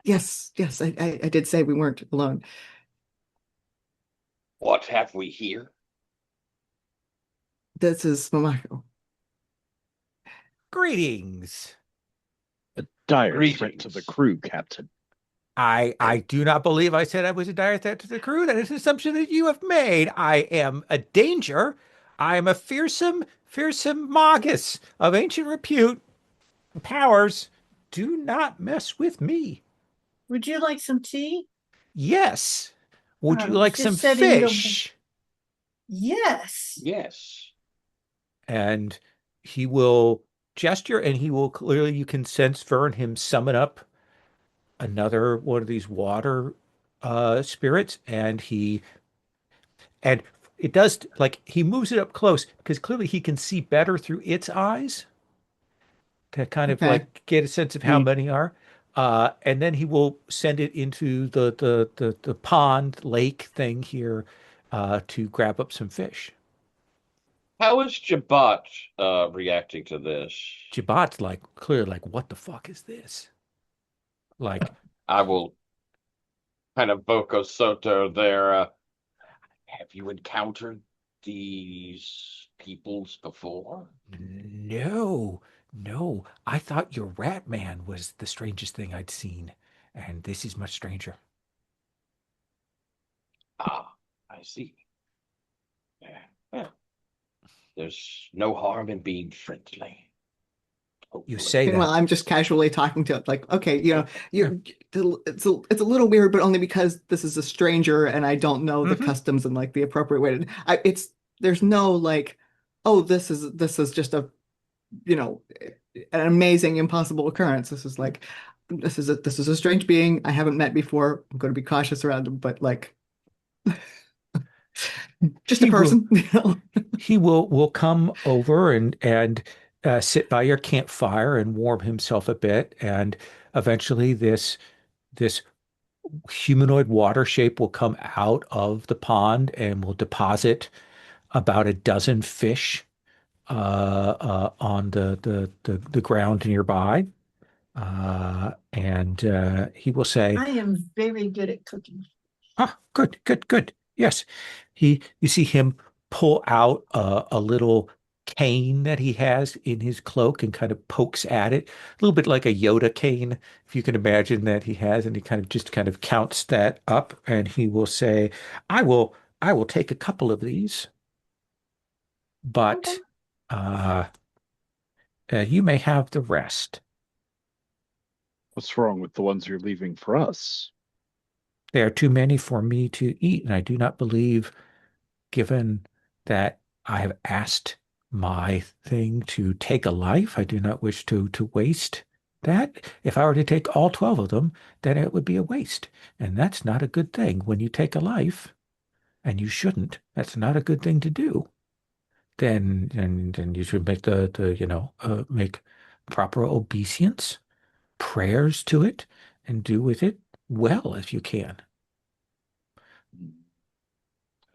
Yes, yes, I did say we weren't alone. What have we here? This is Momako. Greetings. A dire threat to the Greetings. crew, Captain. I do not believe I said I was a dire threat to the crew. That is an assumption that you have made. I am a danger. I am a fearsome magus of ancient repute. Powers. Do not mess with me. Would you like some tea? Yes. Would you like some Just setting it over. fish? Yes. Yes. And he will gesture, and he will clearly, you can sense Vern him summon up another one of these water spirits, and it does like he moves it up close because clearly he can see better through its eyes to kind of Okay. like get a sense of how He many are. And then he will send it into the pond lake thing here to grab up some fish. How is Jabat reacting to this? Jabat's like clear, like, what the fuck is this? Like, I will kind of Boko Soto there. Have you encountered these peoples before? no, no, I thought your rat man was the strangest thing I'd seen, and this is much stranger. Ah, I see. Yeah. Well, there's no harm in being friendly, You hopefully. say Meanwhile, that. I'm just casually talking to it, like, okay, Yeah. it's a little weird, but only because this is a stranger and I don't know the Hmm. customs and like the appropriate way to. It's there's no like, oh, this is just a you know an amazing, impossible occurrence. This is like this is a strange being I haven't met before. I'm going to be cautious around him, but like just a He will person, you know. he will come over and sit by your campfire and warm himself a bit, and eventually this humanoid water shape will come out of the pond and will deposit about a dozen fish on the ground nearby. And he will say, I am very good at cooking. "Ah, good, good, good. Yes." You see him pull out a little cane that he has in his cloak and kind of pokes at it, a little bit like a Yoda cane, if you can imagine that he has, and he kind of counts that up, and he will say, I will take a couple of these, Okay. but uh, you may have the rest. What's wrong with the ones you're leaving for us? There are too many for me to eat, and I do not believe, given that I have asked my thing to take a life, I do not wish to waste that. If I were to take all 12 of them, then it would be a waste. And that's not a good thing. When you take a life, and you shouldn't, that's not a good thing to do. Then you should make make proper obeisance, prayers to it, and do with it well as you can.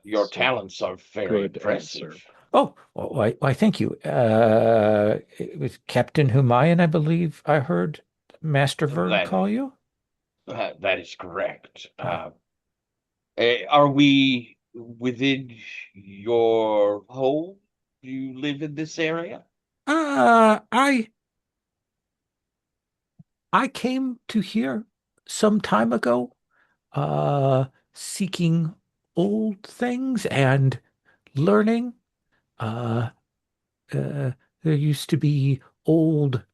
Your It's a talents are very good answer. impressive. Oh, why, thank you. It was Captain Humayan, I believe I heard Master Vern That call you. that is correct. Uh, Are we within your home? Do you live in this area? uh, I I came to here some time ago, uh, seeking old things and learning. Uh, uh, there used to be old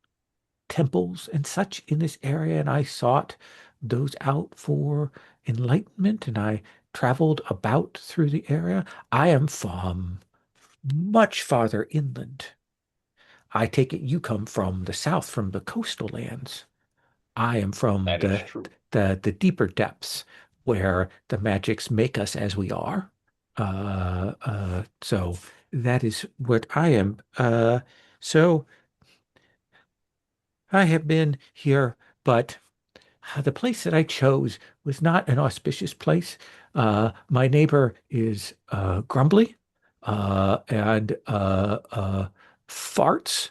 temples and such in this area, and I sought those out for enlightenment, and I traveled about through the area. I am from much farther inland. I take it you come from the south, from the coastal lands. I am from That is true. the deeper depths where the magics make us as we are. So that is what I am. So I have been here, but the place that I chose was not an auspicious place. My neighbor is grumbly and farts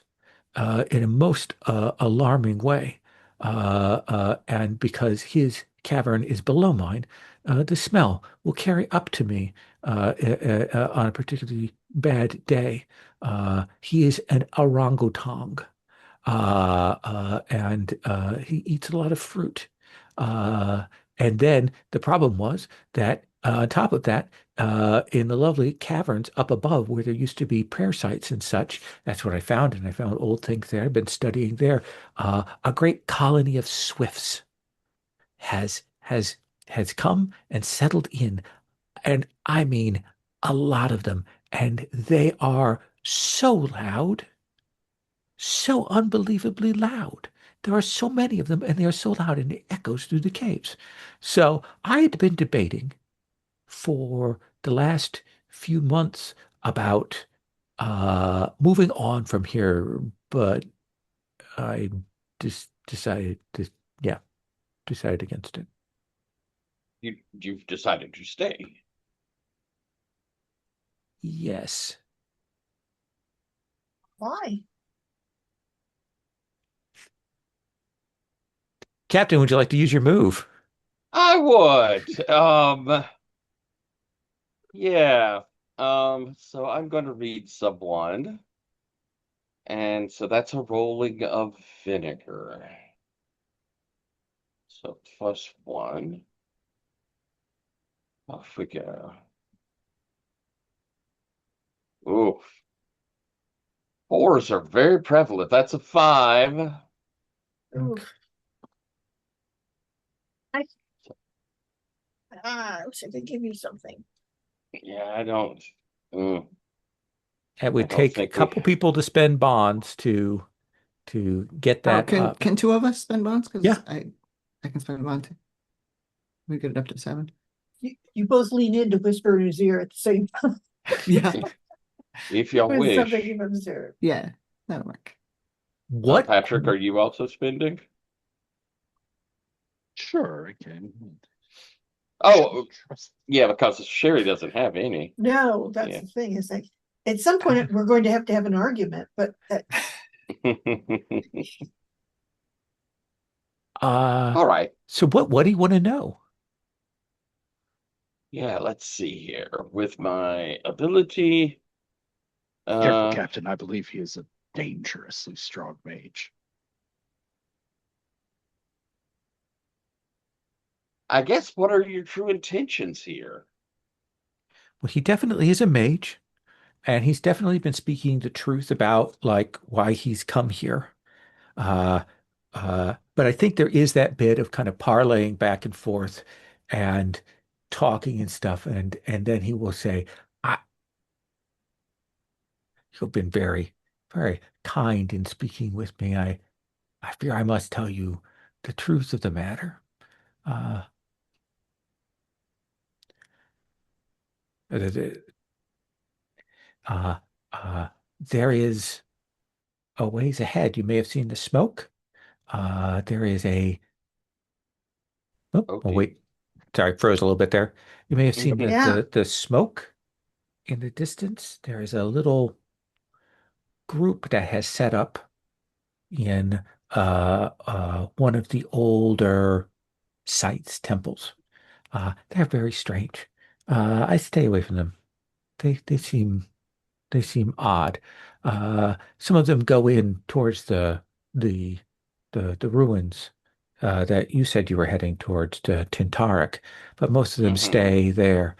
in a most alarming way. And because his cavern is below mine, the smell will carry up to me on a particularly bad day. He is an orangutan and he eats a lot of fruit. Uh, and then the problem was that on top of that, in the lovely caverns up above where there used to be prayer sites and such, that's what I found, and I found old things there. I've been studying there. A great colony of swifts has has has come and settled in, and I mean a lot of them, and they are so loud, so unbelievably loud There are so many of them, and they are so loud, and it echoes through the caves. So I had been debating for the last few months about moving on from here, but I just decided to, yeah, decided against it. You've decided to stay. Yes. Why? Captain, would you like to use your move? I would. Yeah. So I'm going to read someone. And so that's a rolling of vinegar. So +1. Off we go. Ooh, fours are very prevalent. That's a 5. Ooh, I I wish I could give you something. Yeah, I don't. mm, It I would don't take a think we. couple people to spend bonds to get Oh, that can up. can two of us spend bonds? Because Yeah. I can spend a bond too. We get it up to 7. You both lean in to whisper in his ear at the same time. Yeah, If y'all With something wish. you've observed. yeah, that'll work. What Patrick, are you also spending? Sure, I can. Oh, yeah, because Sherry doesn't have any. No, that's Yeah. the thing. It's like at some point we're going to have an argument, but All right. so what do you want to know? Yeah, let's see here. With my ability, Careful, uh, Captain. I believe he is a dangerously strong mage. I guess what are your true intentions here? Well, he definitely is a mage, and he's definitely been speaking the truth about like why he's come here. Uh, but I think there is that bit of kind of parlaying back and forth and talking and stuff, and then he will say, I, "You've been very, very kind in speaking with me. I fear I must tell you the truth of the matter. Uh, uh, uh, uh, there is a ways ahead. You may have seen the smoke. There is a oh Okay. wait, sorry, froze a little bit there. You may have seen Okay. yeah. the smoke in the distance. There is a little group that has set up in one of the older sites, temples. They're very strange. I stay away from them. They seem odd. Some of them go in towards the the ruins that you said you were heading towards to Tintarik, but most of them hmm stay there.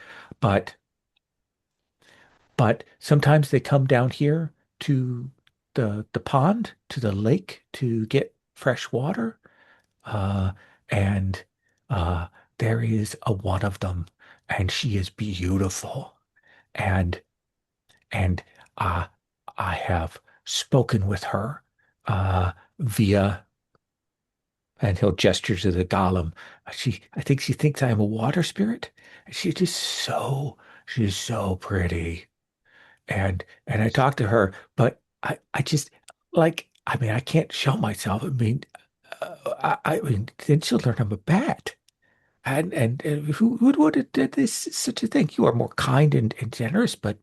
But sometimes they come down here to the pond, to the lake to get fresh water. Uh, and uh, there is a one of them, and she is beautiful. And and uh, I have spoken with her via, and he'll gesture to the golem. I think she thinks I am a water spirit. She's so pretty. And I talked to her, but I just like, I mean, I can't show myself. I mean, I mean, then she'll learn I'm a bat. And who would have did this such a thing? You are more kind and generous, but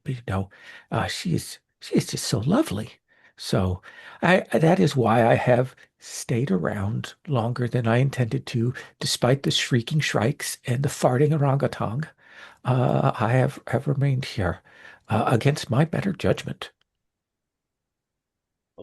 she is just so lovely. So that is why I have stayed around longer than I intended to, despite the shrieking shrikes and the farting orangutan. I have remained here against my better judgment.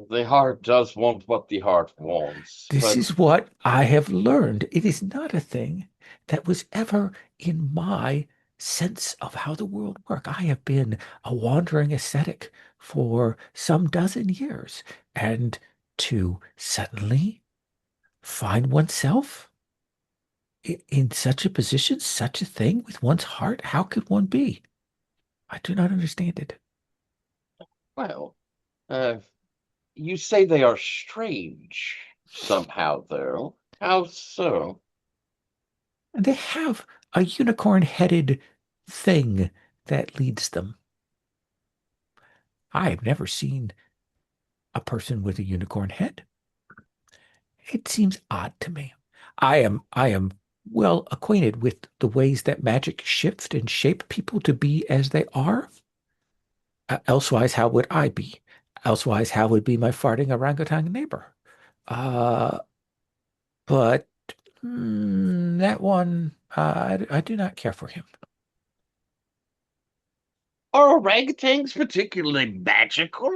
The heart does want what the heart wants, This but is what I have learned. It is not a thing that was ever in my sense of how the world works. I have been a wandering ascetic for some dozen years, and to suddenly find oneself in such a position, such a thing with one's heart, how could one be? I do not understand it. well, uh, you say they are strange. somehow, though. How so? And they have a unicorn-headed thing that leads them. I have never seen a person with a unicorn head. It seems odd to me. I am well acquainted with the ways that magic shift and shape people to be as they are. Elsewise, how would I be? Elsewise, how would be my farting orangutan neighbor? Uh, but that one, I do not care for him. Are orangutans particularly magical?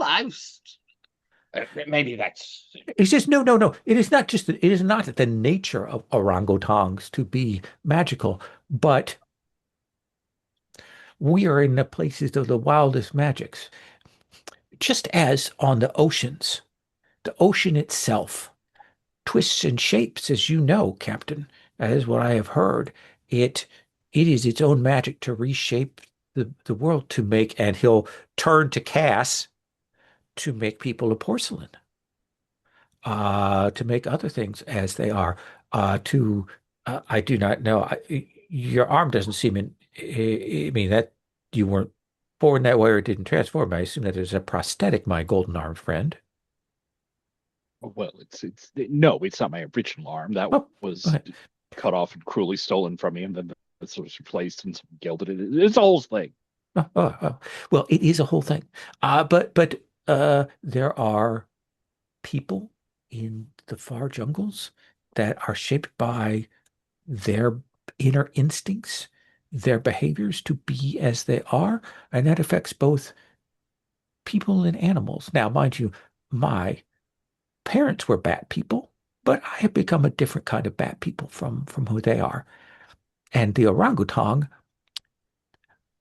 Maybe that's He says, no, no, no. It is not just it is not the nature of orangutans to be magical, but we are in the places of the wildest magics. Just as on the ocean itself twists and shapes, as you know, Captain, that is what I have heard. It it is its own magic to reshape the world to make, and he'll turn to Cass to make people of porcelain, to make other things as they are. To I do not know. Your arm doesn't seem in. I mean that you weren't born that way or it didn't transform. I assume that there's a prosthetic, my golden arm friend. Well, it's no, it's not my original arm. That Oh, go was ahead. cut off and cruelly stolen from me, and then it was replaced and gilded it. It's a whole thing. Oh. Well, it is a whole thing. But there are people in the far jungles that are shaped by their inner instincts, their behaviors to be as they are, and that affects both people and animals. Now, mind you, my parents were bat people, but I have become a different kind of bat people from who they are. And the orangutan,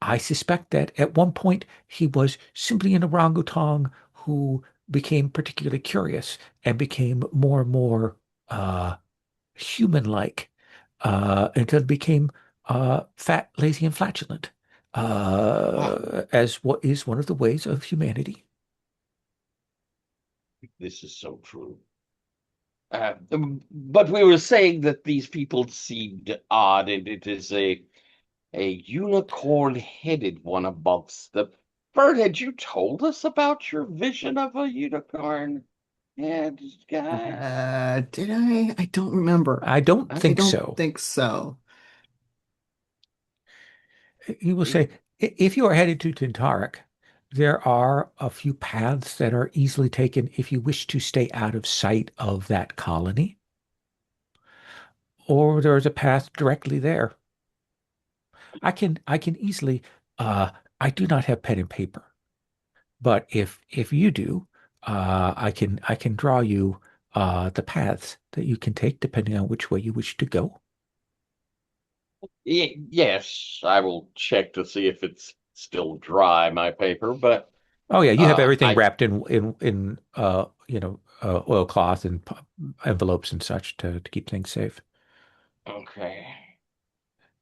I suspect that at one point he was simply an orangutan who became particularly curious and became more and more uh, human-like until it became fat, lazy, and flatulent, ah, as what is one of the ways of humanity. this is so true. But we were saying that these people seemed odd, and it is a unicorn-headed one amongst them. Bert, had you told us about your vision of a unicorn head guy? Did I? I don't remember. I don't I think don't so. think so. He will say, if you are headed to Tintarik, there are a few paths that are easily taken if you wish to stay out of sight of that colony, or there is a path directly there. I can easily I do not have pen and paper, but if you do, I can draw you the paths that you can take depending on which way you wish to go. Yes, I will check to see if it's still dry, my paper, but Oh yeah, you have everything I wrapped in oilcloth and envelopes and such to keep things safe. okay.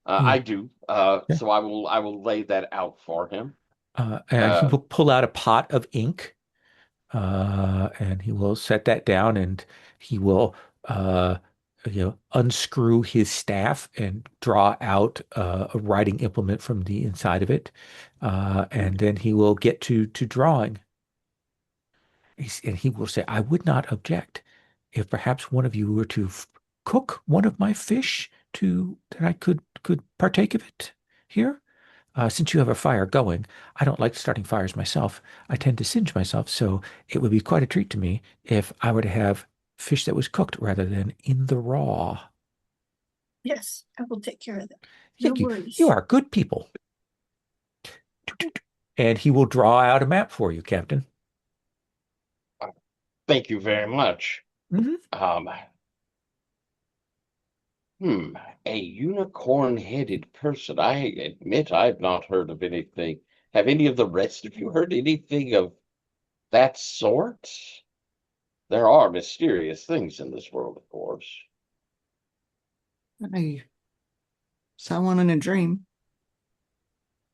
Yeah, I do. yeah. So I will lay that out for him. And he Uh, will pull out a pot of ink, and he will set that down, and he will uh, unscrew his staff and draw out a writing implement from the inside of it, and then he will get to drawing. And he will say, I would not object if perhaps one of you were to cook one of my fish to that I could partake of it here. Since you have a fire going, I don't like starting fires myself. I tend to singe myself, so it would be quite a treat to me if I were to have fish that was cooked rather than in the raw. Yes, I will take care of that. No Thank you. You worries. are good people. And he will draw out a map for you, Captain. thank you very much. Hmm. Um, hmm, a unicorn-headed person. I admit I've not heard of anything. Have any of the rest of you heard anything of that sort? There are mysterious things in this world, of course. I saw one in a dream.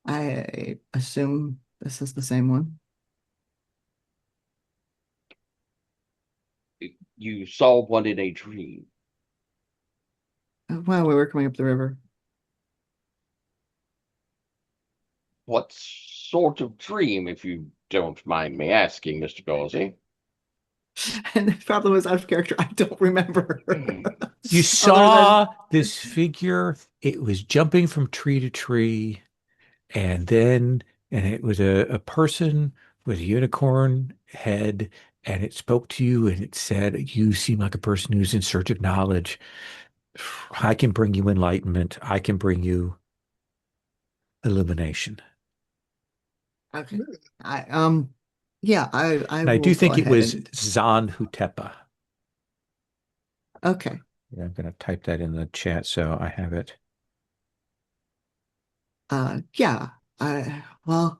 I assume this is the same one. you saw one in a dream. While we were coming up the river. What sort of dream, if you don't mind me asking, Mr. Gauzy? And the problem is out of character. I don't remember. You Other than saw this figure. It was jumping from tree to tree, and it was a person with a unicorn head, and it spoke to you, and it said, "You seem like a person who's in search of knowledge. I can bring you enlightenment. I can bring you illumination." okay. I yeah, I And I will do go think it ahead was and Zan Hutepa. okay. Yeah, I'm going to type that in the chat so I have it. Yeah. Well,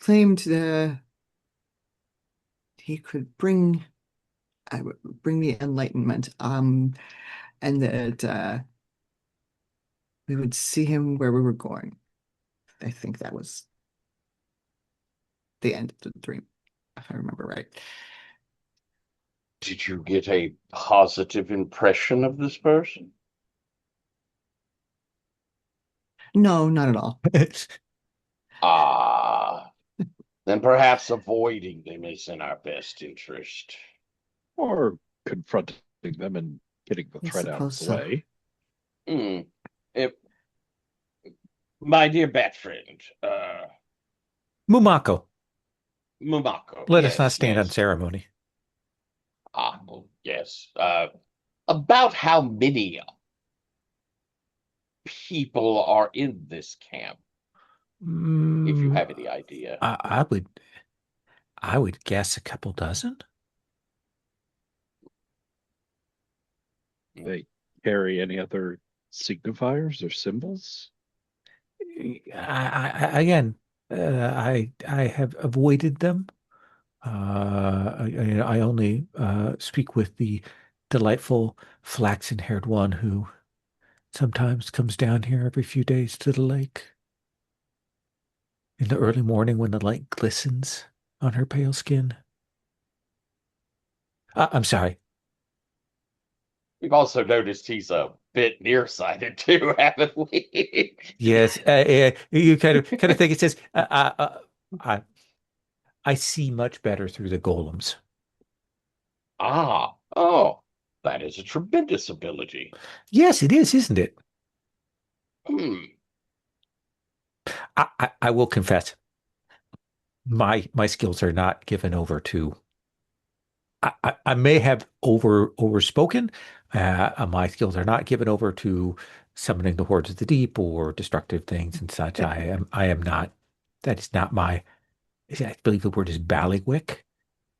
claimed he could bring me enlightenment. And that we would see him where we were going. I think that was the end of the dream, if I remember right. Did you get a positive impression of this person? No, not at all. Ah, then perhaps avoiding them is in our best interest. Or confronting them and getting the I threat out of suppose the so. way. Hmm. If, my dear bat friend, Mumako, Mumako, let us not yes, stand on yes. ceremony. Well, yes. About how many people are in this camp, if you Mm, have any idea? I would guess a couple dozen. They carry any other signifiers or symbols? Again, I have avoided them. I only speak with the delightful flaxen-haired one who sometimes comes down here every few days to the lake in the early morning when the light glistens on her pale skin. I'm sorry. We've also noticed he's a bit nearsighted too, haven't we? Yes, you kind of think it says, I I see much better through the golems. Oh, that is a tremendous ability. Yes, it is, isn't it? Hmm. I will confess, my skills are not given over to. I may have overspoken. My skills are not given over to summoning the hordes of the deep or destructive things and such. I am not. That is not my. I believe the word is ballywick.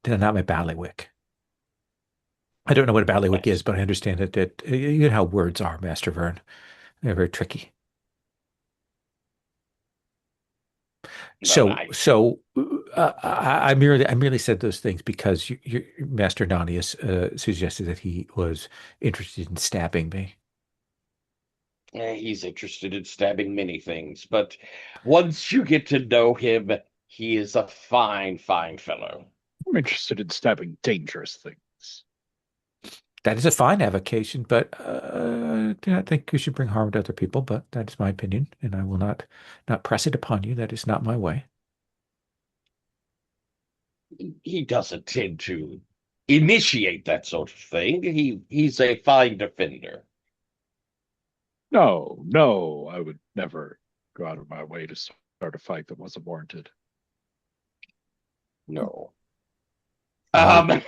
That is not my ballywick. I don't know what a ballywick is, Yes, but I understand that you know how words are, Master Vern. They're very tricky. but I merely said those things because Master Nanius suggested that he was interested in stabbing me. he's interested in stabbing many things, but once you get to know him, he is a fine, fine fellow. I'm interested in stabbing dangerous things. That is a fine avocation, but I do not think you should bring harm to other people. But that is my opinion, and I will not press it upon you. That is not my way. He doesn't tend to initiate that sort of thing. He's a fine defender. No, no, I would never go out of my way to start a fight that wasn't warranted. No. Long, Um,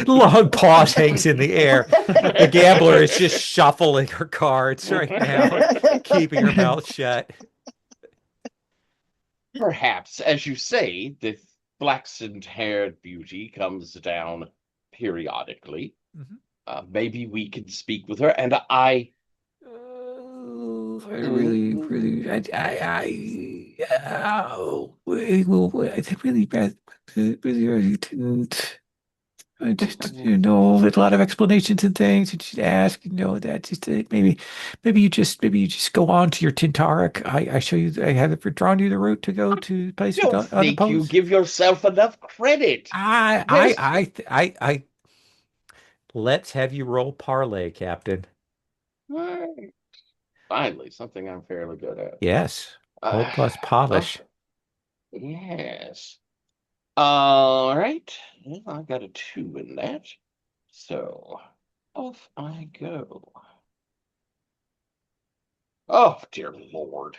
long pause hangs in the air. The gambler is just shuffling her cards right now, keeping her mouth shut. Perhaps, as you say, the flaxen-haired beauty comes down periodically. Mhm. Maybe we can speak with her, and I. I really, really, I really bad, really, really didn't. Just with a lot of explanations and things, and she'd ask, that just maybe you just go on to your Tintarik. I show you, I have it for drawing you the route to go to the place with Don't the other think you posts. give yourself enough credit. I, I, There's I, I, I, let's have you roll parlay, Captain. finally something I'm fairly good at. Yes, roll Uh, plus polish. okay. Yes. All right. Well, I got a 2 in that. So off I go. Oh, dear Lord.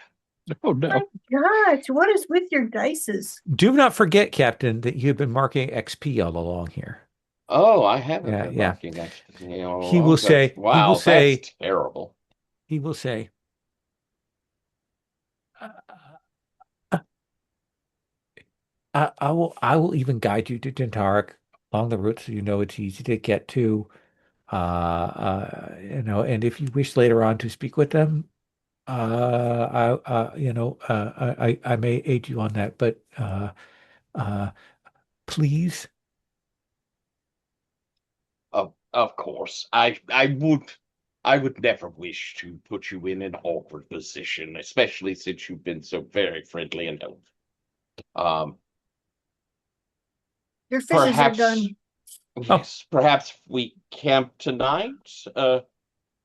Oh My no. gosh, what is with your dices? Do not forget, Captain, that you've been marking XP all along here. Oh, I haven't Yeah, been yeah. marking XP. He Oh, will okay. say, he will Wow, that's say, terrible. he will say, uh, I will even guide you to Tintarik along the route so you know it's easy to get to. And if you wish later on to speak with them, I may aid you on that, but uh, please. Of course. I would never wish to put you in an awkward position, especially since you've been so very friendly and helpful. Um, Your fishes are perhaps done. Oh, yes, perhaps we camp tonight.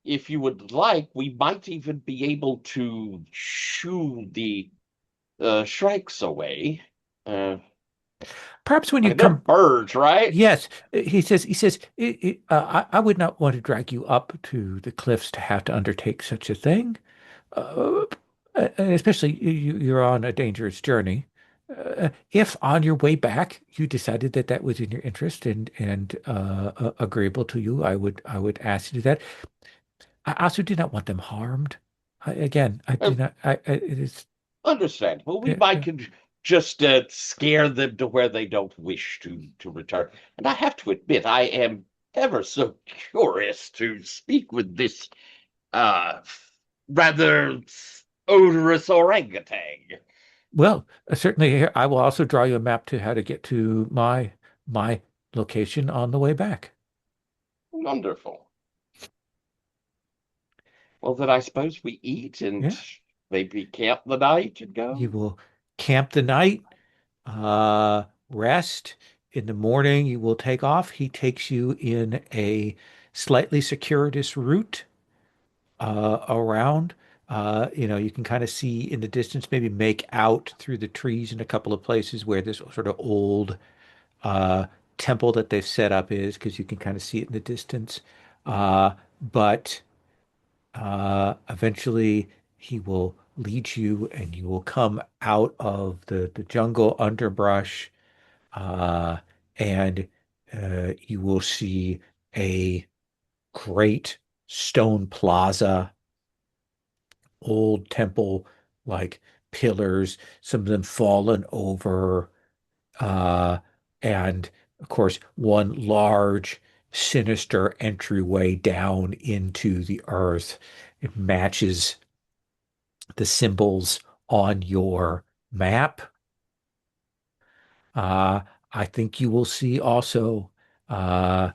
If you would like, we might even be able to shoo the shrikes away. perhaps when I you mean, they're come. birds, right? Yes, he says, I would not want to drag you up to the cliffs to have to undertake such a thing, uh, especially you're on a dangerous journey. If on your way back you decided that that was in your interest and agreeable to you, I would ask you to do that. I also do not want them harmed. Again, I Uh, do not. It is. Understandable. We Yeah, might yeah. could just scare them to where they don't wish to return. And I have to admit, I am ever so curious to speak with this uh rather odorous orangutan. Well, certainly here, I will also draw you a map to how to get to my location on the way back. Wonderful. Well, then I suppose we eat and Yeah. maybe camp the night and You go. will camp the night, rest. In the morning, you will take off. He takes you in a slightly circuitous route around. You can kind of see in the distance, maybe make out through the trees in a couple of places where this sort of old uh, temple that they've set up is, because you can kind of see it in the distance. But eventually he will lead you and you will come out of the jungle underbrush, uh, and you will see a great stone plaza, old temple like pillars, some of them fallen over, uh, and of course, one large, sinister entryway down into the earth. It matches the symbols on your map. Uh, I think you will see also uh,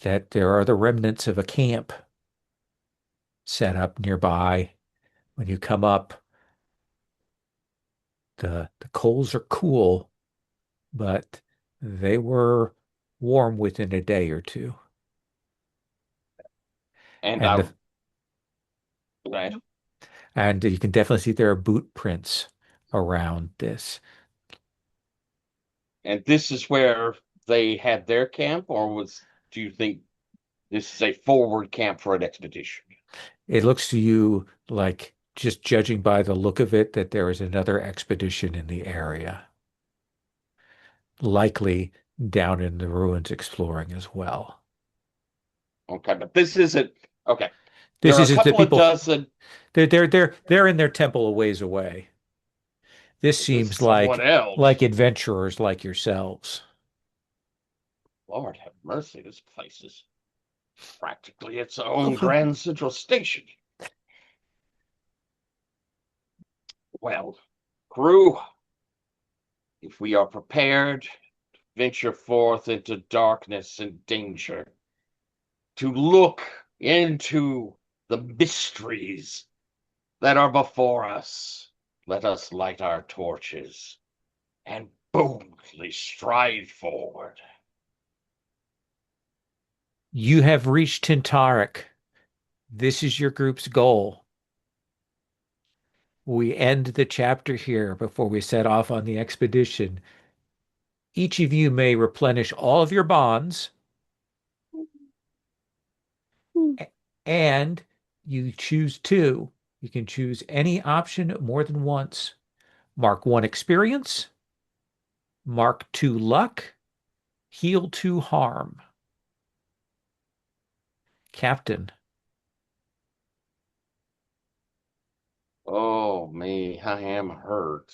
that there are the remnants of a camp set up nearby. When you come up, the coals are cool, but they were warm within a day or two. And And I the right. and you can definitely see there are boot prints around this. And this is where they had their camp, or do you think this is a forward camp for an expedition? It looks to you like, just judging by the look of it, that there is another expedition in the area, likely down in the ruins exploring as well. Okay, but this isn't okay. There This are a is the couple of people. dozen. They're in their temple a ways away. This This is seems someone like else. adventurers like yourselves. Lord have mercy, this place is practically its Oh, own oh, grand central station. Well, crew, if we are prepared, venture forth into darkness and danger, to look into the mysteries that are before us. Let us light our torches and boldly stride forward. You have reached Tintaric. This is your group's goal. We end the chapter here before we set off on the expedition. Each of you may replenish all of your bonds, and you choose two. You can choose any option more than once. Mark 1 experience, mark 2 luck, heal 2 harm. Captain. Oh, me, I am hurt.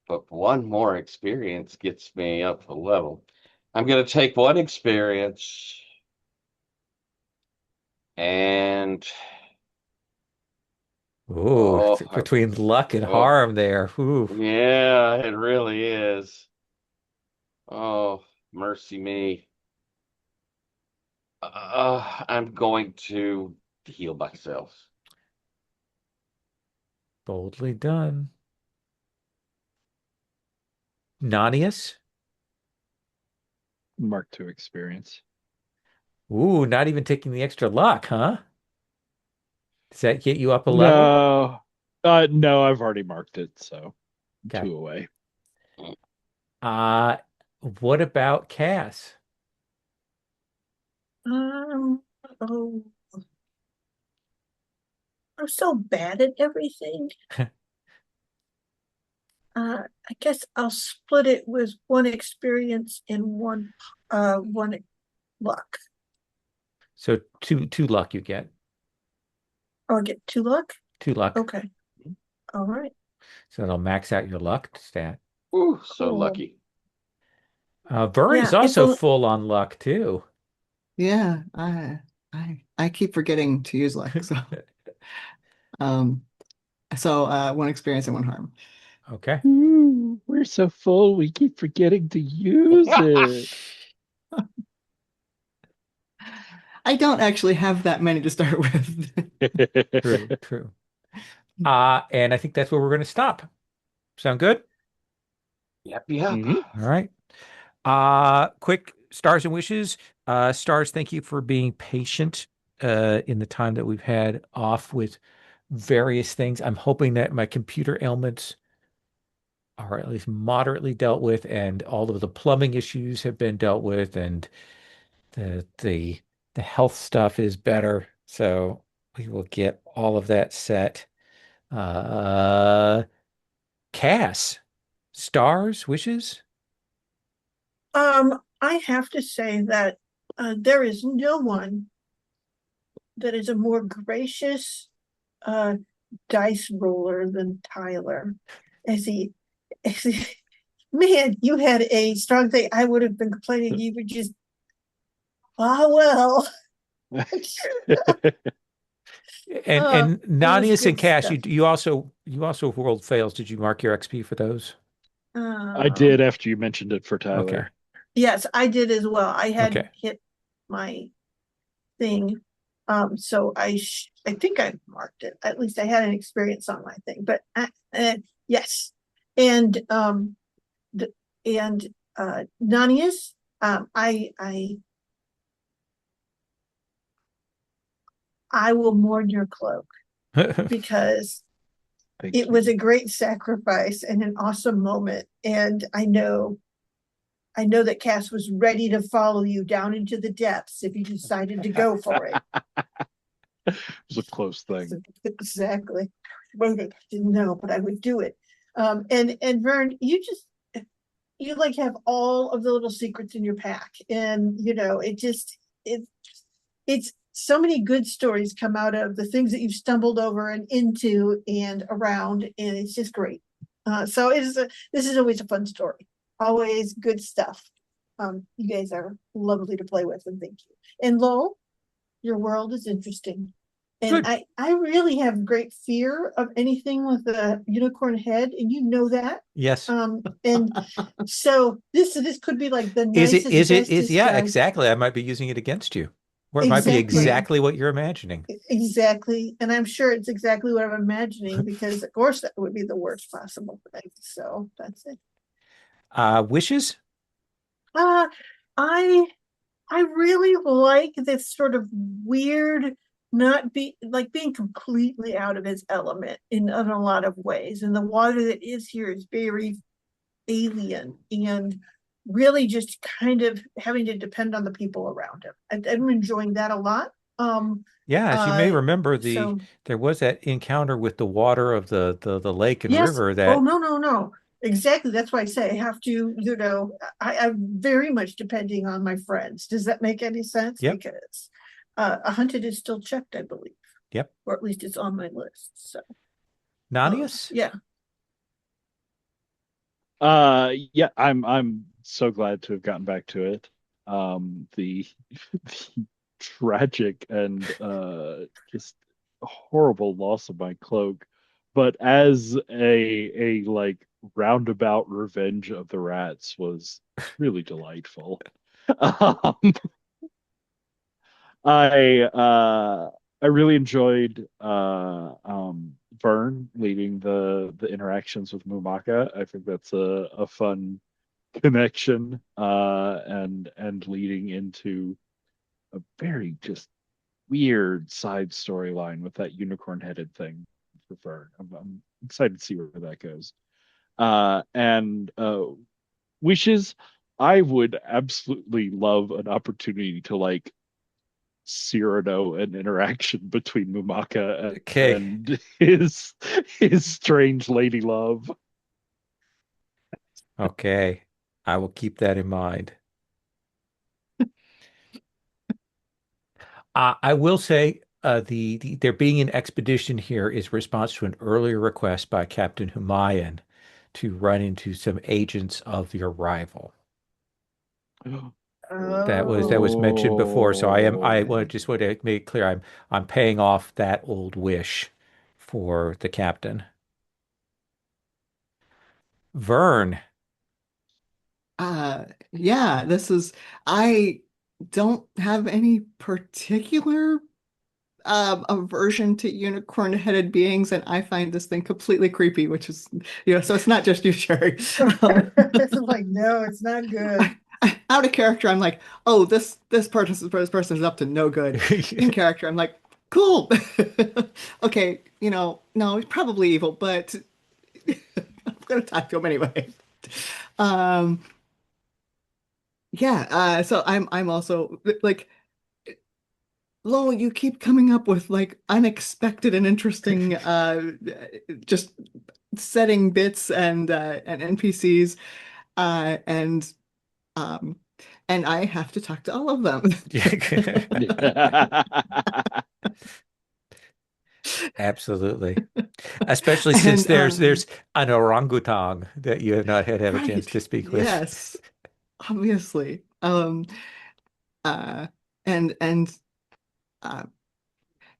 But one more experience gets me up a level. I'm going to take one experience and Ooh, oh, between luck and oh, harm there. Ooh. yeah, it really is. Oh, mercy me. I'm going to heal myself. Boldly done. Nanius? Mark 2 experience. Ooh, not even taking the extra luck, huh? Does that get you up a level? No. No, I've already marked it, so Okay. 2 away. Uh, what about Cass? Oh, I'm so bad at everything. I guess I'll split it with one experience and one luck. So two luck you get. Oh, I get 2 luck? 2 luck. Okay. All right. So that'll max out your luck stat. Ooh, so Cool. lucky. Vern is Yeah, it's also a full on luck too. Yeah, I keep forgetting to use luck. So um one experience and one harm. Okay. Ooh, we're so full, we keep forgetting to use it. I don't actually have that many to start with. True, true. And I think that's where we're going to stop. Sound good? Yep, yep. Mhm. All right. Quick stars and wishes. Stars, thank you for being patient in the time that we've had off with various things. I'm hoping that my computer ailments are at least moderately dealt with, and all of the plumbing issues have been dealt with, and the health stuff is better. So we will get all of that set. Uh, Cass, stars, wishes. I have to say that there is no one that is a more gracious uh dice roller than Tyler. As he, as he man, you had a strong thing. I would have been complaining. You were just, well. And It was Nanius and good Cass, stuff. you also rolled fails. Did you mark your XP for those? I Um, did after you mentioned it for Okay. Tyler. yes, I did as well. I had Okay. hit my thing. So I think I marked it. At least I had an experience on my thing. But yes, and the, and Nanius, I will mourn your cloak because Thank it you. was a great sacrifice and an awesome moment. And I know that Cass was ready to follow you down into the depths if you decided to go for it. It was a close thing. Exactly. Waiting, I didn't know, but I would do it. And Vern, you like have all of the little secrets in your pack, and it's so many good stories come out of the things that you've stumbled over and into and around, and it's just great. So this is always a fun story, always good stuff. You guys are lovely to play with, and thank you. And Lowell, your world is interesting. And Good. I really have great fear of anything with a unicorn head, and you know that. Yes. And so this could be like the nicest, bestest Yeah, guy. exactly. I might be using it against you. Or it might be Exactly. exactly what you're imagining. Exactly. And I'm sure it's exactly what I'm imagining because of course that would be the worst possible thing. So that's it. Wishes? Uh I I really like this sort of weird, not be like being completely out of his element in a lot of ways. And the water that is here is very alien and really just kind of having to depend on the people around him. I'm enjoying that a lot. Yeah, as you may Uh, remember, so there was that encounter with the water of the lake and yes. river Oh, that no, no, no. Exactly. That's why I say I have to, I'm very much depending on my friends. Does that make any sense? yep, Because a hunted is still checked, I believe, yep. or at least it's on my list. So, Nanius? yeah. Yeah, I'm so glad to have gotten back to it. The the tragic and just horrible loss of my cloak, but as a like roundabout revenge of the rats was really delightful. Um, I really enjoyed Vern leading the interactions with Mumaka. I think that's a fun connection and leading into a very just weird side storyline with that unicorn headed thing for Vern. I'm excited to see where that goes. And wishes, I would absolutely love an opportunity to like Cyrano an interaction between Mumaka Okay, and his strange lady love. okay. I will keep that in mind. I will say there being an expedition here is response to an earlier request by Captain Humayan to run into some agents of your rival. That was mentioned before, so I Oh, just want to make it clear I'm paying off that old wish for the captain. Vern. Uh, yeah, I don't have any particular aversion to unicorn-headed beings, and I find this thing completely creepy, which is, so it's not just you, Sherry. Um, It's like, no, it's not good. Out of character, I'm like, oh, this person is up to no good. In character, I'm like, cool. Okay, no, he's probably evil, but I'm gonna talk to him anyway. Um, yeah, so I'm also like, Lowell, you keep coming up with like unexpected and interesting just setting bits and NPCs uh and um and I have to talk to all of them. Absolutely. Especially since And there's an orangutan that you have not had a chance right, to speak with. yes, obviously. Uh and uh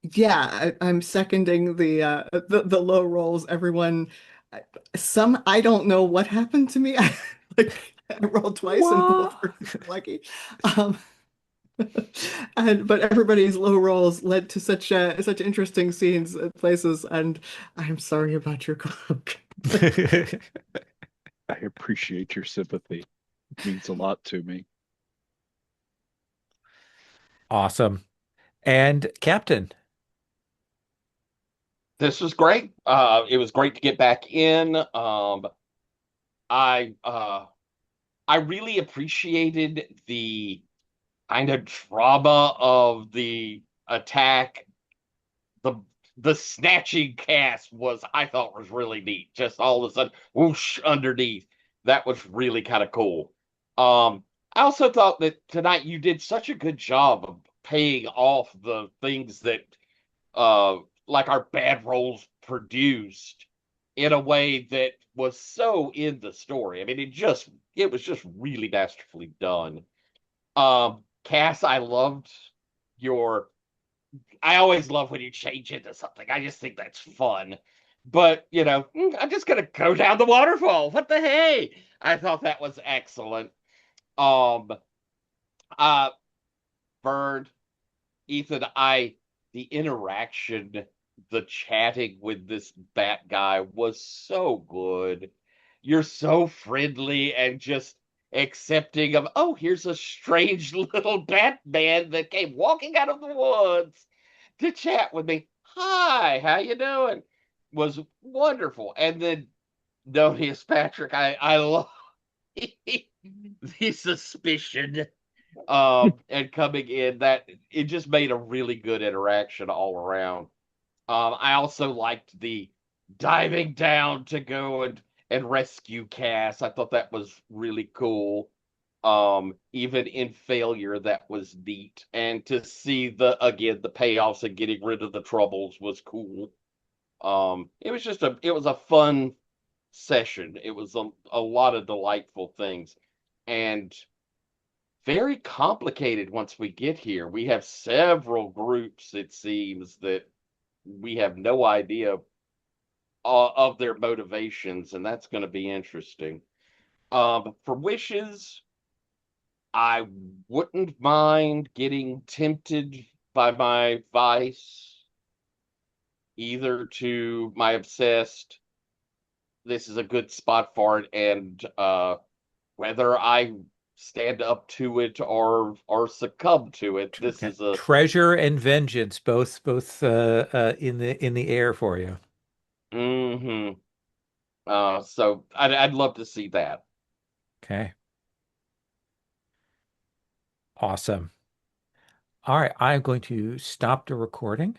yeah, I'm seconding the low rolls. Everyone, some I don't know what happened to me. Like I rolled twice and both What? were lucky. Um, but everybody's low rolls led to such interesting scenes and places, and I'm sorry about your cloak. I appreciate your sympathy. It means a lot to me. Awesome. And Captain. This was great. It was great to get back in. I I really appreciated the kind of drama of the attack. The the snatching cast was, I thought, was really neat. Just all of a sudden, whoosh underneath. That was really kind of cool. I also thought that tonight you did such a good job of paying off the things that uh like our bad rolls produced in a way that was so in the story. I mean, it was just really masterfully done. Cass, I loved your I always love when you change into something. I just think that's fun. But, I'm just gonna go down the waterfall. What the hey? I thought that was excellent. Um, uh, Bird, Ethan, the interaction, the chatting with this bat guy was so good. You're so friendly and just accepting of, oh, here's a strange little Batman that came walking out of the woods to chat with me. Hi, how you doing? Was wonderful. And then Nonius Patrick, I love the suspicion and coming in that it just made a really good interaction all around. I also liked the diving down to go and rescue Cass. I thought that was really cool. Even in failure, that was neat. And to see the payoffs and getting rid of the troubles was cool. It was a fun session. It was a lot of delightful things. And very complicated once we get here. We have several groups, it seems, that we have no idea of their motivations, and that's going to be interesting. For wishes, I wouldn't mind getting tempted by my vice, either to my obsessed. This is a good spot for it, and whether I stand up to it or succumb to it, this Okay. is a Treasure and vengeance, both in the air for you. hmm so I'd love to see that. Okay. Awesome. All right, I'm going to stop the recording.